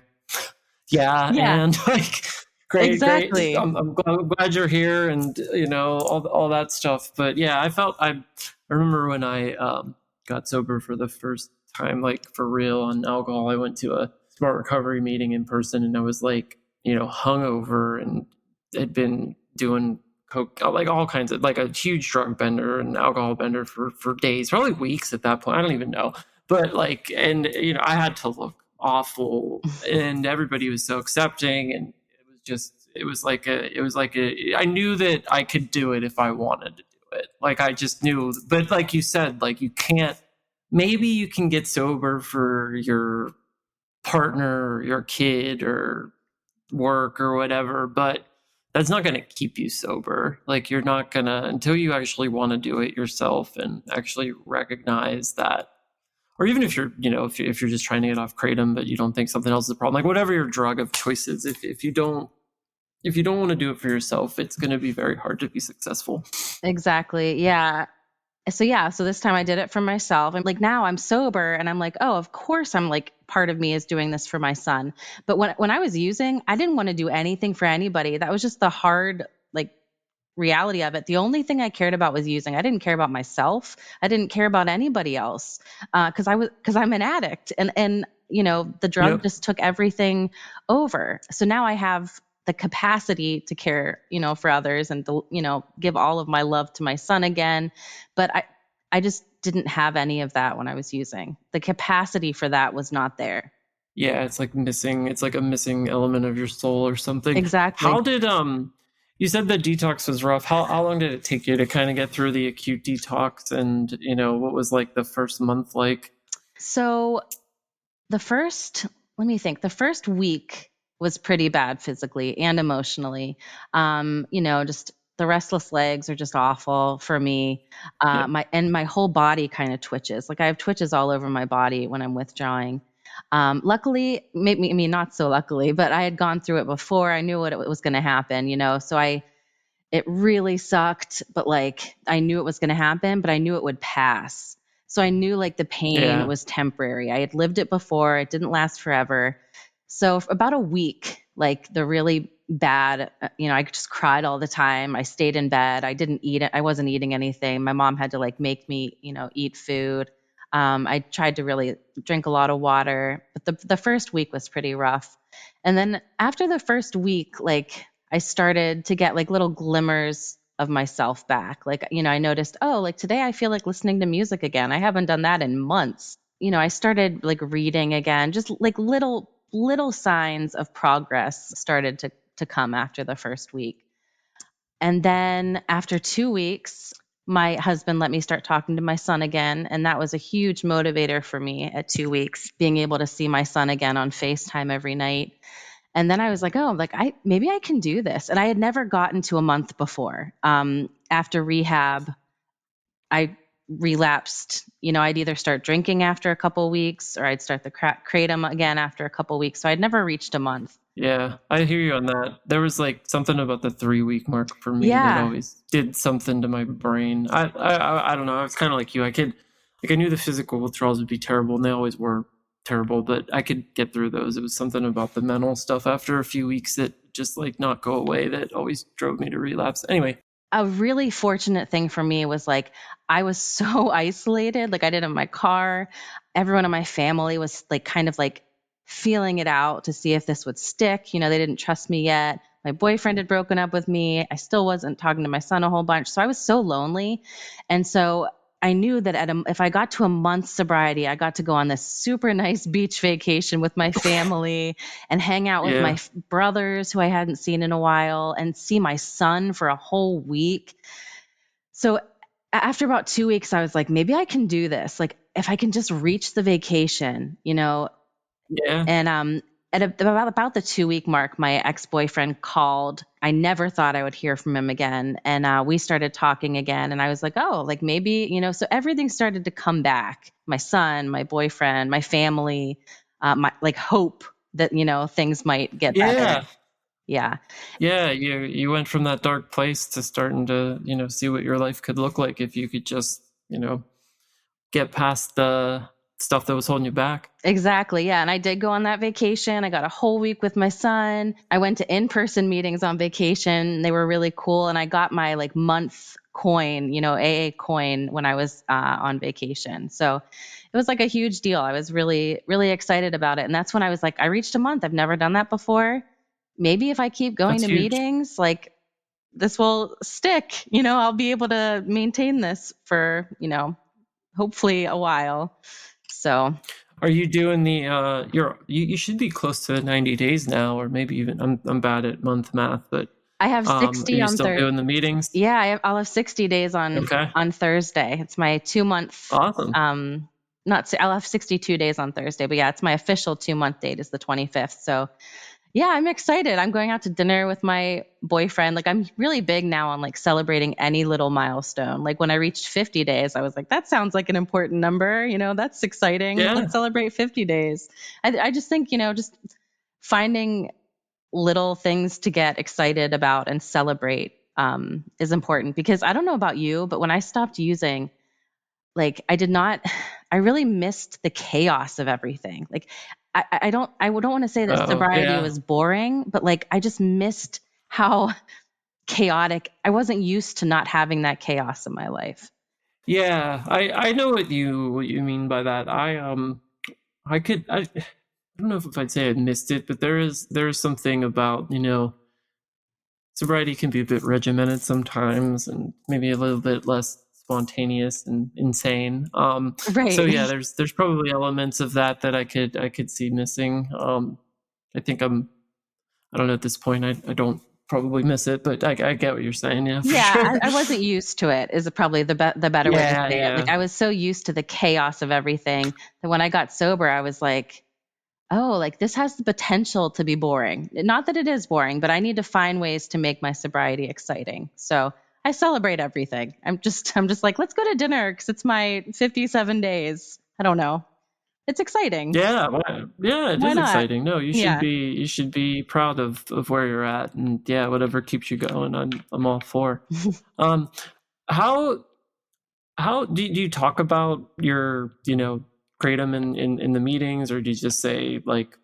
yeah, Yeah, and like, great. exactly. I'm glad you're here, and all that stuff. But yeah, I remember when I got sober for the first time, like for real on alcohol. I went to a smart recovery meeting in person, and I was like, hungover, and had been doing coke, like all kinds of, like a huge drug bender and alcohol bender for days, probably weeks at that point. I don't even know, but like, and I had to look awful, and everybody was so accepting, and it was like I knew that I could do it if I wanted to do it. Like I just knew, but like you said, like you can't. Maybe you can get sober for your partner or your kid or work or whatever, but that's not going to keep you sober. Like you're not going to, until you actually want to do it yourself and actually recognize that. Or even if you're, if you're just trying to get off kratom, but you don't think something else is a problem, like whatever your drug of choice is, if you don't want to do it for yourself, it's going to be very hard to be successful. Exactly. Yeah. So this time I did it for myself. I'm like, now I'm sober and I'm like, oh, of course I'm like, part of me is doing this for my son. But when I was using, I didn't want to do anything for anybody. That was just the hard like reality of it. The only thing I cared about was using. I didn't care about myself. I didn't care about anybody else. Because I'm an addict and the drug Yep. just took everything over. So now I have the capacity to care, for others and to, give all of my love to my son again. But I just didn't have any of that when I was using. The capacity for that was not there. Yeah, it's like a missing element of your soul or something. Exactly. How did you said the detox was rough. How long did it take you to kind of get through the acute detox, and what was like the first month like? So let me think, the first week was pretty bad physically and emotionally. Just the restless legs are just awful for me. Yep. My whole body kind of twitches. Like I have twitches all over my body when I'm withdrawing. Luckily, maybe, I mean, not so luckily, but I had gone through it before. I knew what it was going to happen, so it really sucked, but like I knew it was going to happen, but I knew it would pass. So I knew like the pain Yeah. was temporary. I had lived it before. It didn't last forever. So for about a week, like the really bad, I just cried all the time. I stayed in bed. I didn't eat it. I wasn't eating anything. My mom had to like make me, eat food. I tried to really drink a lot of water, but the first week was pretty rough. And then after the first week, like I started to get like little glimmers of myself back. Like, I noticed, oh, like today I feel like listening to music again. I haven't done that in months. I started like reading again, just like little signs of progress started to come after the first week. And then after 2 weeks, my husband let me start talking to my son again. And that was a huge motivator for me at 2 weeks, being able to see my son again on FaceTime every night. And then I was like, oh, like maybe I can do this. And I had never gotten to a month before. After rehab, I relapsed. I'd either start drinking after a couple of weeks or I'd start the kratom again after a couple of weeks. So I'd never reached a month. Yeah, I hear you on that. There was like something about the 3-week mark for me that Yeah. always did something to my brain. I don't know. I was kind of like you. I knew the physical withdrawals would be terrible, and they always were terrible, but I could get through those. It was something about the mental stuff after a few weeks that just like not go away that always drove me to relapse. Anyway. A really fortunate thing for me was like I was so isolated. Like I didn't have my car everyone in my family was like kind of like feeling it out to see if this would stick. You know, they didn't trust me yet. My boyfriend had broken up with me. I still wasn't talking to my son a whole bunch. So I was so lonely. And so I knew that if I got to a month's sobriety, I got to go on this super nice beach vacation with my family and hang out with my brothers who I hadn't seen in a while and see my son for a whole week. So after about 2 weeks, I was like, maybe I can do this. Like if I can just reach the vacation, you know. Yeah. And at about the 2-week mark, my ex-boyfriend called. I never thought I would hear from him again. And we started talking again. And I was like, oh, like maybe, you know, so everything started to come back. My son, my boyfriend, my family, my like hope that, you know, things might get better. Yeah. Yeah. You went from that dark place to starting to, you know, see what your life could look like if you could just, you know, get past the stuff that was holding you back. Exactly. Yeah. And I did go on that vacation. I got a whole week with my son. I went to in-person meetings on vacation. They were really cool. And I got my like month coin, you know, AA coin when I was on vacation. So it was like a huge deal. I was really, really excited about it. And that's when I was like, I reached a month. I've never done that before. Maybe if I keep going to meetings, like this will stick, you know, I'll be able to maintain this for, you know, hopefully a while. So are you doing the you should be close to 90 days now, or maybe even I'm bad at month math, but I have 60 are you on still doing the meetings? Yeah, I'll have 60 days on Thursday. It's my 2-month. Awesome. I'll have 62 days on Thursday, but yeah, it's my official 2-month date is the 25th. So yeah, I'm excited. I'm going out to dinner with my boyfriend. Like I'm really big now on like celebrating any little milestone. Like when I reached 50 days, I was like, that sounds like an important number. You know, that's exciting. Yeah. Let's celebrate 50 days. I just think, you know, just finding little things to get excited about and celebrate is important, because I don't know about you, but when I stopped using, like I really missed the chaos of everything. Like I don't want to say that sobriety was boring, but like I just missed how chaotic. I wasn't used to not having that chaos in my life. Yeah, I know what you mean by that. I don't know if I'd say I missed it, but there is something about, you know, sobriety can be a bit regimented sometimes and maybe a little bit less spontaneous and insane. Right. So yeah, there's probably elements of that I could see missing. I think I don't know at this point. I don't probably miss it, but I get what you're saying. Yeah. Yeah, sure. I wasn't used to it. Is probably the better way to say it. Like I was so used to the chaos of everything that when I got sober, I was like, oh, like this has the potential to be boring. Not that it is boring, but I need to find ways to make my sobriety exciting. So I celebrate everything. I'm just like, let's go to dinner because it's my 57 days. I don't know. It's exciting. Yeah, it Why is not? Exciting. No, you should be proud of where you're at, and yeah, whatever keeps you going, I'm all for. How do you talk about your, you know, Kratom in the meetings, or do you just say like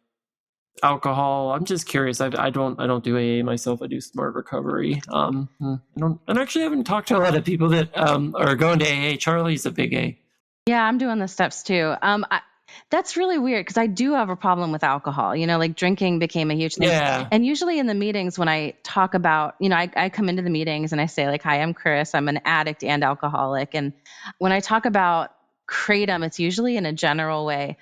alcohol? I'm just curious. I don't do AA myself. I do smart recovery. I actually haven't talked to a lot of people that are going to AA. Charlie's a big A. Yeah, I'm doing the steps too. That's really weird because I do have a problem with alcohol. You know, like drinking became a huge thing. Yeah. And usually in the meetings when I talk about, you know, I come into the meetings and I say like, hi, I'm Chris. I'm an addict and alcoholic. And when I talk about Kratom, it's usually in a general way.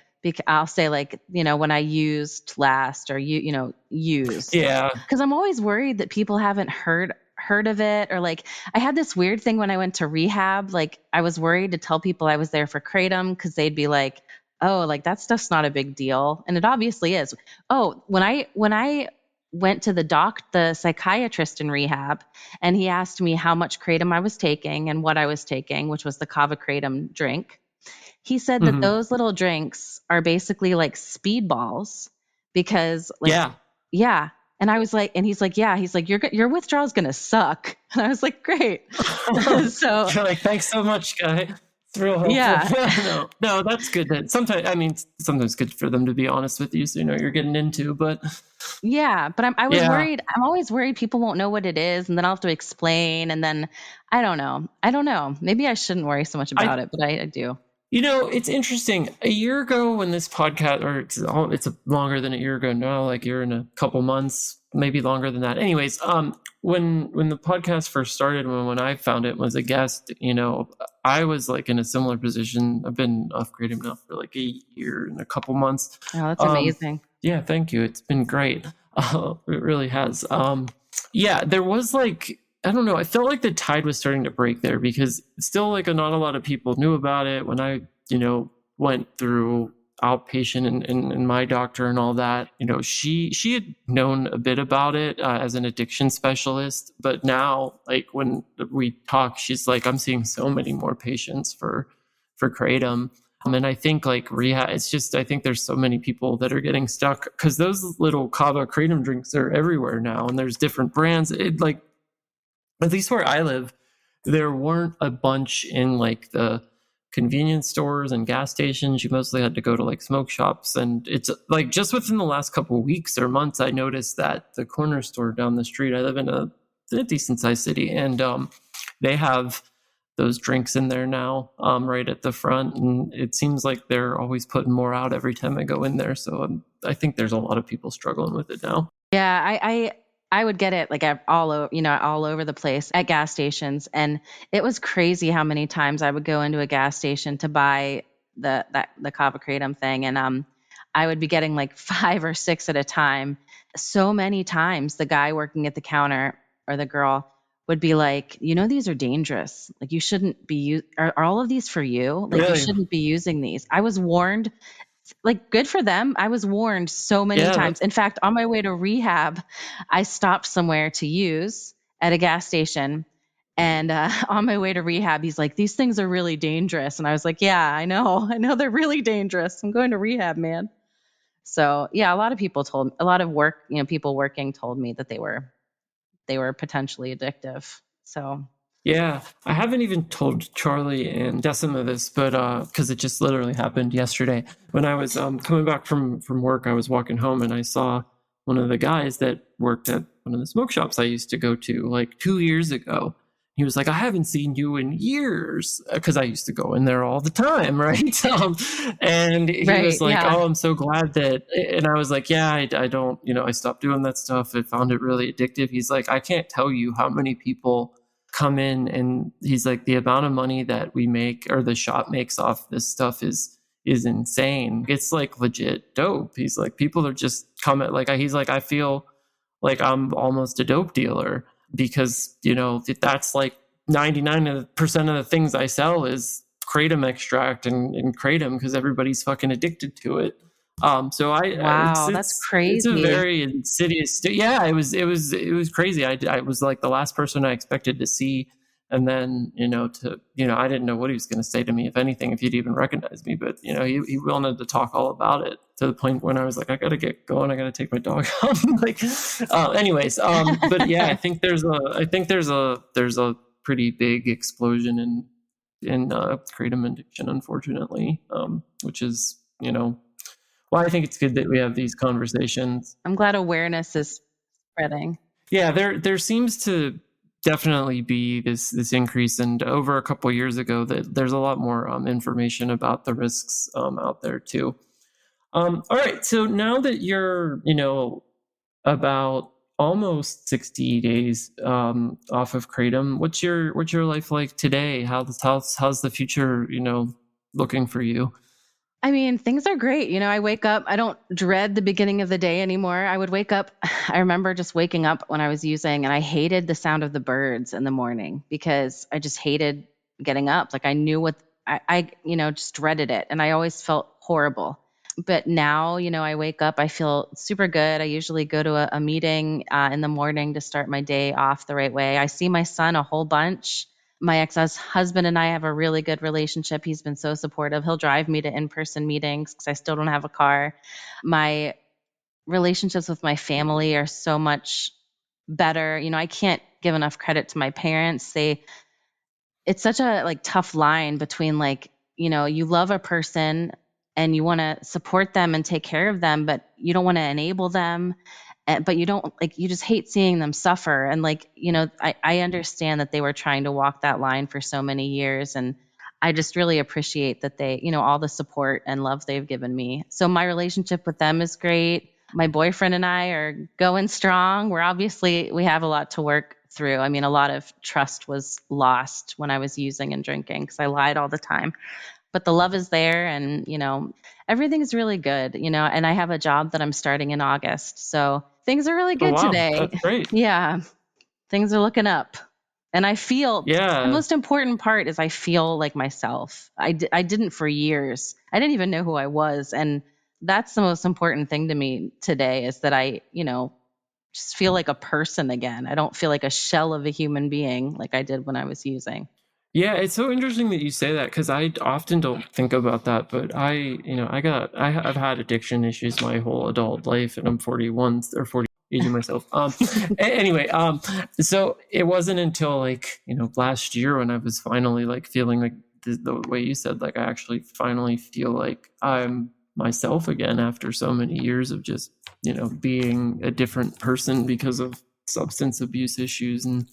I'll say like, you know, when I used last or used. Yeah. Because I'm always worried that people haven't heard of it, or like I had this weird thing when I went to rehab. Like I was worried to tell people I was there for Kratom because they'd be like, oh, like that stuff's not a big deal. And it obviously is. Oh, when I went to the psychiatrist in rehab, and he asked me how much Kratom I was taking and what I was taking, which was the Kava Kratom drink. He said that those little drinks are basically like speedballs because like, yeah. And I was like, and he's like, yeah, he's like, your withdrawal is going to suck. And I was like, great. So you're like, thanks so much, guy. It's real helpful. Yeah. No, that's good. Sometimes good for them to be honest with you, so you know what you're getting into. But yeah, but I was worried. I'm always worried people won't know what it is, and then I'll have to explain. And then I don't know. Maybe I shouldn't worry so much about it, but I do. It's interesting. A year ago when this podcast, or it's longer than a year ago now, like you're in a couple months, maybe longer than that. Anyways, when the podcast first started, when I found it was a guest, I was like in a similar position. I've been off Kratom now for like a year and a couple months. Oh, that's amazing. Yeah, thank you. It's been great. It really has. Yeah, there was like, I don't know. I felt like the tide was starting to break there because still like not a lot of people knew about it when I, went through outpatient and my doctor and all that. She had known a bit about it as an addiction specialist, but now like when we talk, she's like, I'm seeing so many more patients for Kratom. And I think like rehab, it's just, I think there's so many people that are getting stuck because those little kava Kratom drinks are everywhere now and there's different brands. It like, at least where I live, there weren't a bunch in like the convenience stores and gas stations. You mostly had to go to like smoke shops. And it's like just within the last couple of weeks or months, I noticed that the corner store down the street, I live in a decent sized city, and they have those drinks in there now, right at the front. And it seems like they're always putting more out every time I go in there. So I think there's a lot of people struggling with it now. Yeah, I would get it like all over the place at gas stations, and it was crazy how many times I would go into a gas station to buy the kava kratom thing, and I would be getting like 5 or 6 at a time. So many times, the guy working at the counter or the girl would be like, these are dangerous. Like you shouldn't be. Are all of these for you? Like Really? You shouldn't be using these. I was warned. Like good for them. I was warned so many times. In fact, on my way to rehab, I stopped somewhere to use at a gas station. And on my way to rehab, he's like, these things are really dangerous. And I was like, yeah, I know they're really dangerous. I'm going to rehab, man. So yeah, a lot of people people working told me that they were potentially addictive. So yeah, I haven't even told Charlie and Decima this, but because it just literally happened yesterday. When I was coming back from work, I was walking home and I saw one of the guys that worked at one of the smoke shops I used to go to like 2 years ago. He was like, I haven't seen you in years, because I used to go in there all the time, right? And he was like, yeah. oh, I'm so glad that, and I was like, yeah, I don't, I stopped doing that stuff. I found it really addictive. He's like, I can't tell you how many people come in, and he's like, the amount of money that we make or the shop makes off this stuff is insane. It's like legit dope. He's like, people are just coming, like he's like, I feel like I'm almost a dope dealer because that's like 99% of the things I sell is Kratom extract and Kratom because everybody's fucking addicted to it. So that's crazy. It's a very insidious. Yeah, it was crazy. I was like the last person I expected to see, and then I didn't know what he was going to say to me, if anything, if he'd even recognize me. But he wanted to talk all about it to the point when I was like, I got to get going. I got to take my dog out. Anyways, but yeah, I think there's a pretty big explosion in Kratom addiction, unfortunately, which is well, I think it's good that we have these conversations. I'm glad awareness is spreading. Yeah, there seems to definitely be this increase, and over a couple of years ago, that there's a lot more information about the risks out there too. All right, so now that you're about almost 60 days off of Kratom, what's your life like today? How's the future looking for you? I mean, things are great. I wake up, I don't dread the beginning of the day anymore. I would wake up. I remember just waking up when I was using, and I hated the sound of the birds in the morning because I just hated getting up. Like I knew what I just dreaded it. And I always felt horrible. But now, I wake up, I feel super good. I usually go to a meeting in the morning to start my day off the right way. I see my son a whole bunch. My ex-husband and I have a really good relationship. He's been so supportive. He'll drive me to in-person meetings because I still don't have a car. My relationships with my family are so much better. I can't give enough credit to my parents. It's such a tough line between you love a person and you want to support them and take care of them, but you don't want to enable them. But you don't you just hate seeing them suffer. And I understand that they were trying to walk that line for so many years. And I just really appreciate that they, all the support and love they've given me. So my relationship with them is great. My boyfriend and I are going strong. We have a lot to work through. I mean, a lot of trust was lost when I was using and drinking because I lied all the time. But the love is there, and everything's really good, and I have a job that I'm starting in August. So things are really Oh, good wow. today. That's great. Yeah, things are looking up. And I feel the Yeah. most important part is I feel like myself. I didn't for years. I didn't even know who I was. And that's the most important thing to me today is that I, just feel like a person again. I don't feel like a shell of a human being like I did when I was using. Yeah, it's so interesting that you say that because I often don't think about that. But I've had addiction issues my whole adult life, and I'm 41 or 40, aging myself. Anyway, so it wasn't until last year when I was finally feeling like the way you said, I actually finally feel like I'm myself again after so many years of just being a different person because of substance abuse issues. And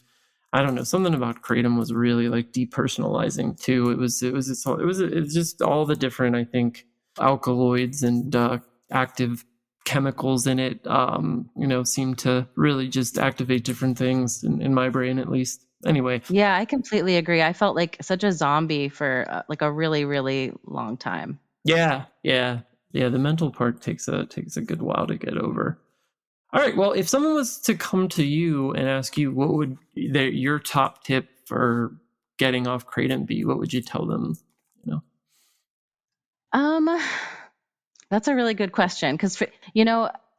I don't know, something about Kratom was really depersonalizing too. It was just all the different, I think, alkaloids and active chemicals in it, seem to really just activate different things in my brain, at least. Anyway. Yeah, I completely agree. I felt like such a zombie for a really, really long time. Yeah. The mental part takes a good while to get over. All right. Well, if someone was to come to you and ask you what would your top tip for getting off Kratom be, what would you tell them? Um, that's a really good question because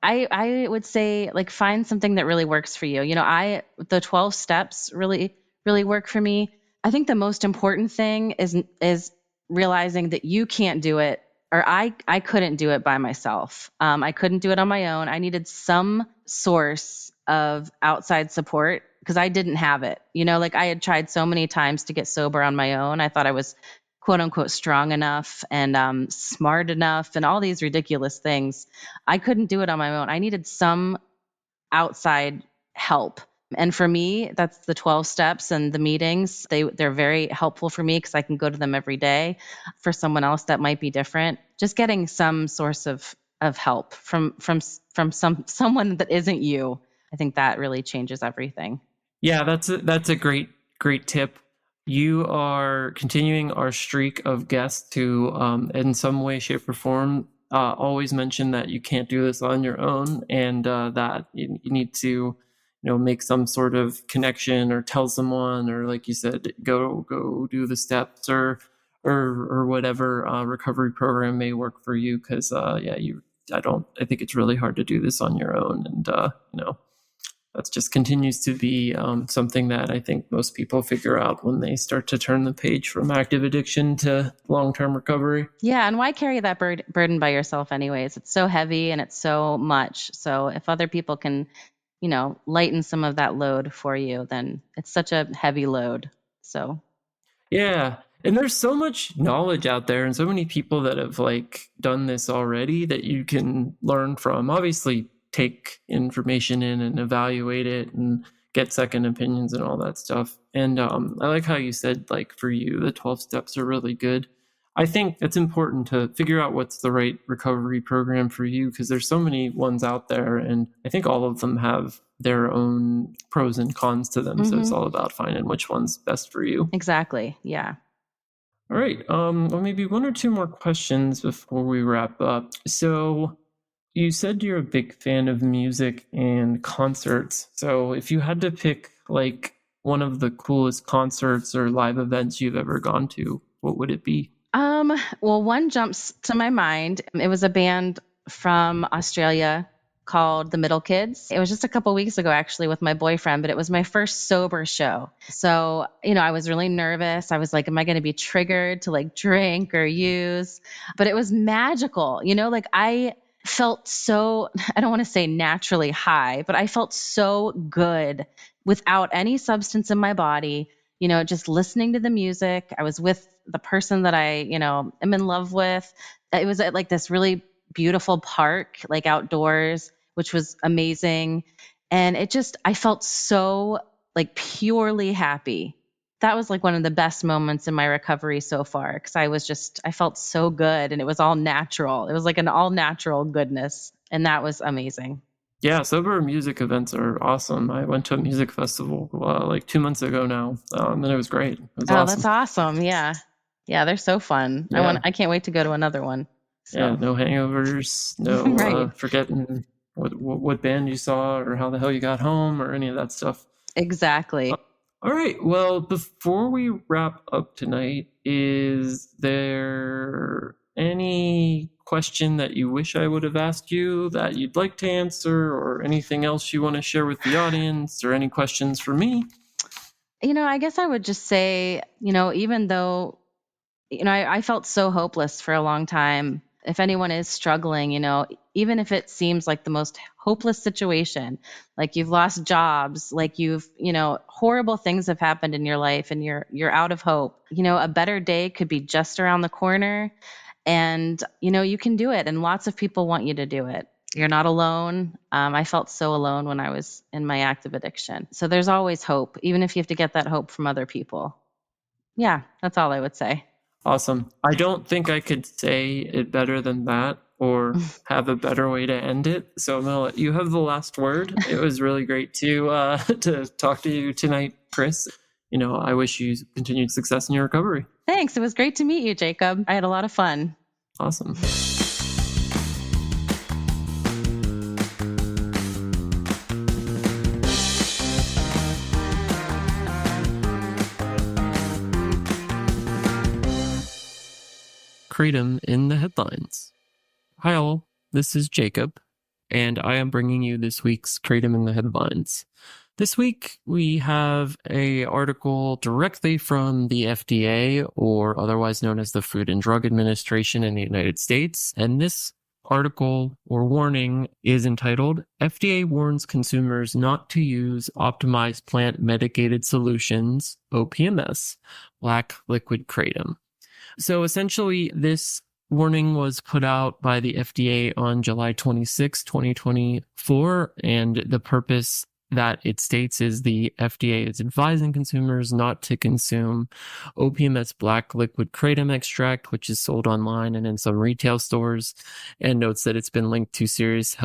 I would say find something that really works for you. The 12 steps really work for me. I think the most important thing is realizing that you can't do it, or I couldn't do it by myself. I couldn't do it on my own. I needed some source of outside support because I didn't have it. I had tried so many times to get sober on my own. I thought I was quote unquote strong enough and smart enough and all these ridiculous things. I couldn't do it on my own. I needed some outside help. And for me, that's the 12 steps and the meetings. They're very helpful for me because I can go to them every day. For someone else that might be different. Just getting some source of help from someone that isn't you. I think that really changes everything. Yeah, that's a great tip. You are continuing our streak of guests who, in some way, shape, or form, always mention that you can't do this on your own, and that you need to, make some sort of connection or tell someone, or like you said, go do the steps or whatever recovery program may work for you. Because I think it's really hard to do this on your own, and that just continues to be something that I think most people figure out when they start to turn the page from active addiction to long-term recovery. Yeah, and why carry that burden by yourself anyways? It's so heavy and it's so much. So if other people can, lighten some of that load for you, then it's such a heavy load. So Yeah. And there's so much knowledge out there and so many people that have done this already that you can learn from. Obviously, take information in and evaluate it and get second opinions and all that stuff. And I like how you said, for you, the 12 steps are really good. I think it's important to figure out what's the right recovery program for you because there's so many ones out there, and I think all of them have their own pros and cons to them. So it's all about finding which one's best for you. Exactly. Yeah. All right. Well, maybe one or two more questions before we wrap up. So you said you're a big fan of music and concerts. So if you had to pick one of the coolest concerts or live events you've ever gone to, what would it be? Well, one jumps to my mind. It was a band from Australia called the Middle Kids. It was just a couple weeks ago, actually, with my boyfriend, but it was my first sober show. So, I was really nervous. I was like, am I going to be triggered to drink or use? But it was magical. I felt so, I don't want to say naturally high, but I felt so good without any substance in my body, just listening to the music. I was with the person that I, am in love with. It was at this really beautiful park, outdoors, which was amazing. And I felt so purely happy that was like one of the best moments in my recovery so far, because I felt so good, and it was all natural. It was like an all natural goodness. And that was amazing. Yeah, sober music events are awesome. I went to a music festival like 2 months ago now, and it was great. It was Oh, awesome. that's awesome. Yeah. Yeah, they're so fun. Yeah. I can't wait to go to another one. So. Yeah, no hangovers, no Right. forgetting what band you saw or how the hell you got home or any of that stuff. Exactly. All right. Well, before we wrap up tonight, is there any question that you wish I would have asked you that you'd like to answer, or anything else you want to share with the audience, or any questions for me? I guess I would just say, even though, I felt so hopeless for a long time. If anyone is struggling, even if it seems like the most hopeless situation, like you've lost jobs, like horrible things have happened in your life and you're out of hope, a better day could be just around the corner, and, you can do it. And lots of people want you to do it. You're not alone. I felt so alone when I was in my active addiction. So there's always hope, even if you have to get that hope from other people. Yeah, that's all I would say. Awesome. I don't think I could say it better than that or have a better way to end it. So I'm going to let you have the last word. It was really great to talk to you tonight, Chris. I wish you continued success in your recovery. Thanks. It was great to meet you, Jacob. I had a lot of fun. Awesome. Kratom in the headlines. Hi all, this is Jacob, and I am bringing you this week's Kratom in the headlines. This week we have an article directly from the FDA, or otherwise known as the Food and Drug Administration in the United States, and this article or warning is entitled, FDA warns consumers not to use optimized plant medicated solutions, OPMS, black liquid kratom. So essentially, this warning was put out by the FDA on July 26, 2024, and the purpose that it states is the FDA is advising consumers not to consume OPMS black liquid kratom extract, which is sold online and in some retail stores, and notes that it's been linked to serious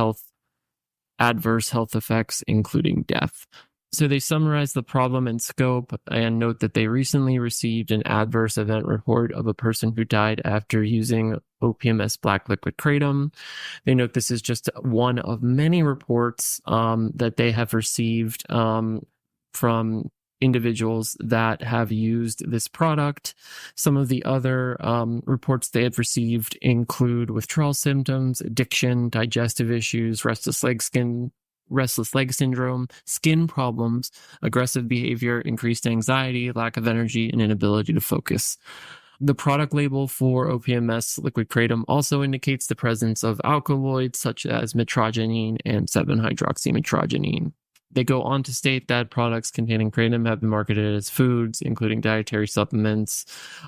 adverse health effects, including death. So they summarize the problem and scope and note that they recently received an adverse event report of a person who died after using OPMS black liquid kratom. They note this is just one of many reports that they have received from individuals that have used this product. Some of the other reports they have received include withdrawal symptoms, addiction, digestive issues, restless leg syndrome, skin problems, aggressive behavior, increased anxiety, lack of energy, and inability to focus. The product label for OPMS liquid kratom also indicates the presence of alkaloids such as mitragynine and 7-hydroxymitragynine. They go on to state that products containing kratom have been marketed as foods, including dietary supplements,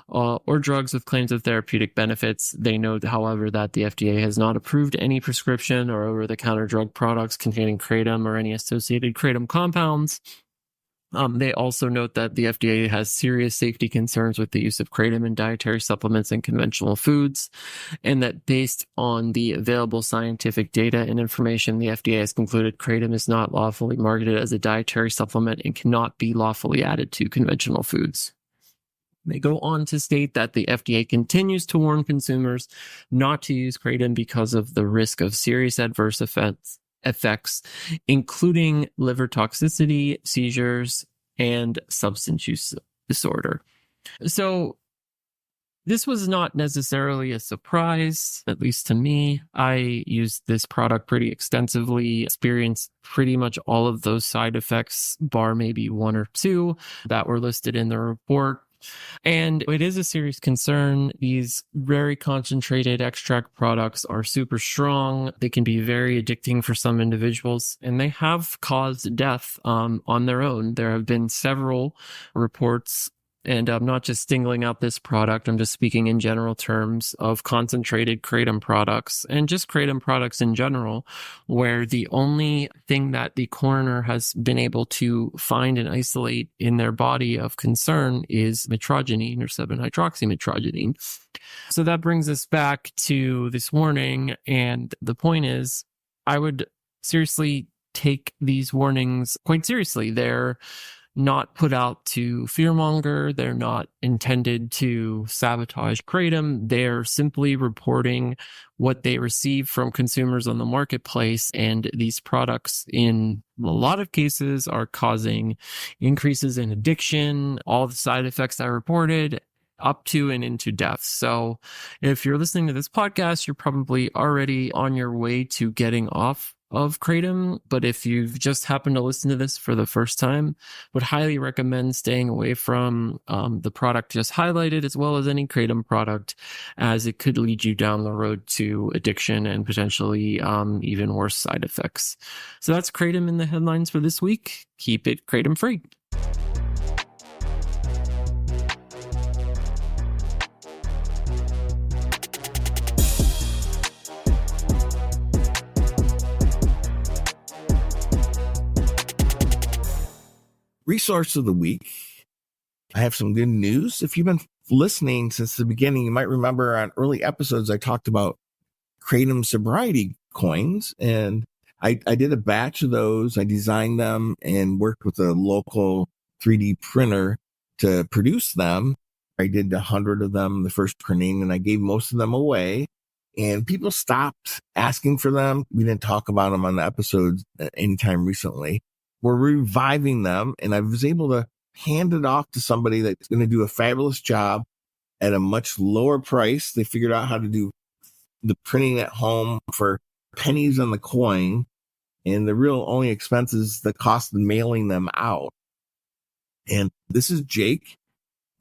or drugs with claims of therapeutic benefits. They note, however, that the FDA has not approved any prescription or over-the-counter drug products containing kratom or any associated kratom compounds. They also note that the FDA has serious safety concerns with the use of kratom in dietary supplements and conventional foods, and that based on the available scientific data and information, the FDA has concluded kratom is not lawfully marketed as a dietary supplement and cannot be lawfully added to conventional foods. They go on to state that the FDA continues to warn consumers not to use kratom because of the risk of serious adverse effects, including liver toxicity, seizures, and substance use disorder. So this was not necessarily a surprise, at least to me. I used this product pretty extensively, experienced pretty much all of those side effects, bar maybe one or two that were listed in the report. And it is a serious concern. These very concentrated extract products are super strong. They can be very addicting for some individuals, and they have caused death on their own. There have been several reports And I'm not just singling out this product. I'm just speaking in general terms of concentrated Kratom products and just Kratom products in general, where the only thing that the coroner has been able to find and isolate in their body of concern is mitragynine or 7-hydroxymitragynine. So that brings us back to this warning. And the point is, I would seriously take these warnings quite seriously. They're not put out to fearmonger. They're not intended to sabotage Kratom. They're simply reporting what they receive from consumers on the marketplace. And these products, in a lot of cases, are causing increases in addiction, all the side effects I reported, up to and into death. So if you're listening to this podcast, you're probably already on your way to getting off of Kratom. But if you've just happened to listen to this for the first time, would highly recommend staying away from the product just highlighted, as well as any Kratom product, as it could lead you down the road to addiction and potentially even worse side effects. So that's Kratom in the headlines for this week. Keep it Kratom free. Resource of the week. I have some good news. If you've been listening since the beginning, you might remember on early episodes, I talked about Kratom Sobriety coins, and I did a batch of those. I designed them and worked with a local 3D printer to produce them. I did 100 of them, the first printing, and I gave most of them away. And people stopped asking for them. We didn't talk about them on the episodes anytime recently. We're reviving them, and I was able to hand it off to somebody that's going to do a fabulous job at a much lower price. They figured out how to do the printing at home for pennies on the coin, and the real only expense is the cost of mailing them out. And this is Jake.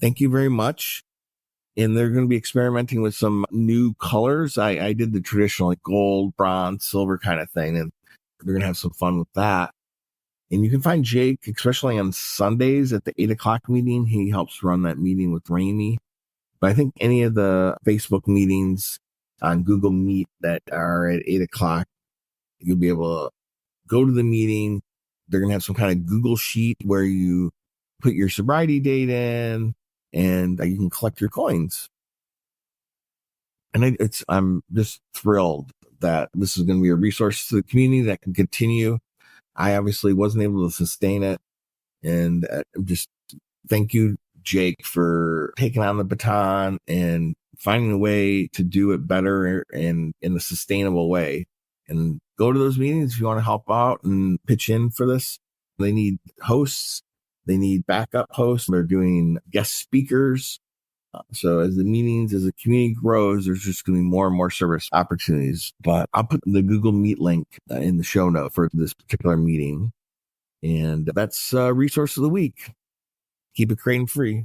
Thank you very much. And they're going to be experimenting with some new colors. I did the traditional like gold, bronze, silver kind of thing, and they're going to have some fun with that. And you can find Jake, especially on Sundays at the 8:00 meeting. He helps run that meeting with Rainey. But I think any of the Facebook meetings on Google Meet that are at 8:00, you'll be able to go to the meeting. They're going to have some kind of Google sheet where you put your sobriety date in and you can collect your coins. And I'm just thrilled that this is going to be a resource to the community that can continue. I obviously wasn't able to sustain it. And just thank you, Jake, for taking on the baton and finding a way to do it better and in a sustainable way. And go to those meetings if you want to help out and pitch in for this. They need hosts. They need backup hosts. They're doing guest speakers. So as the meetings, as the community grows, there's just going to be more and more service opportunities. But I'll put the Google Meet link in the show note for this particular meeting. And that's Resource of the Week. Keep it Kratom free.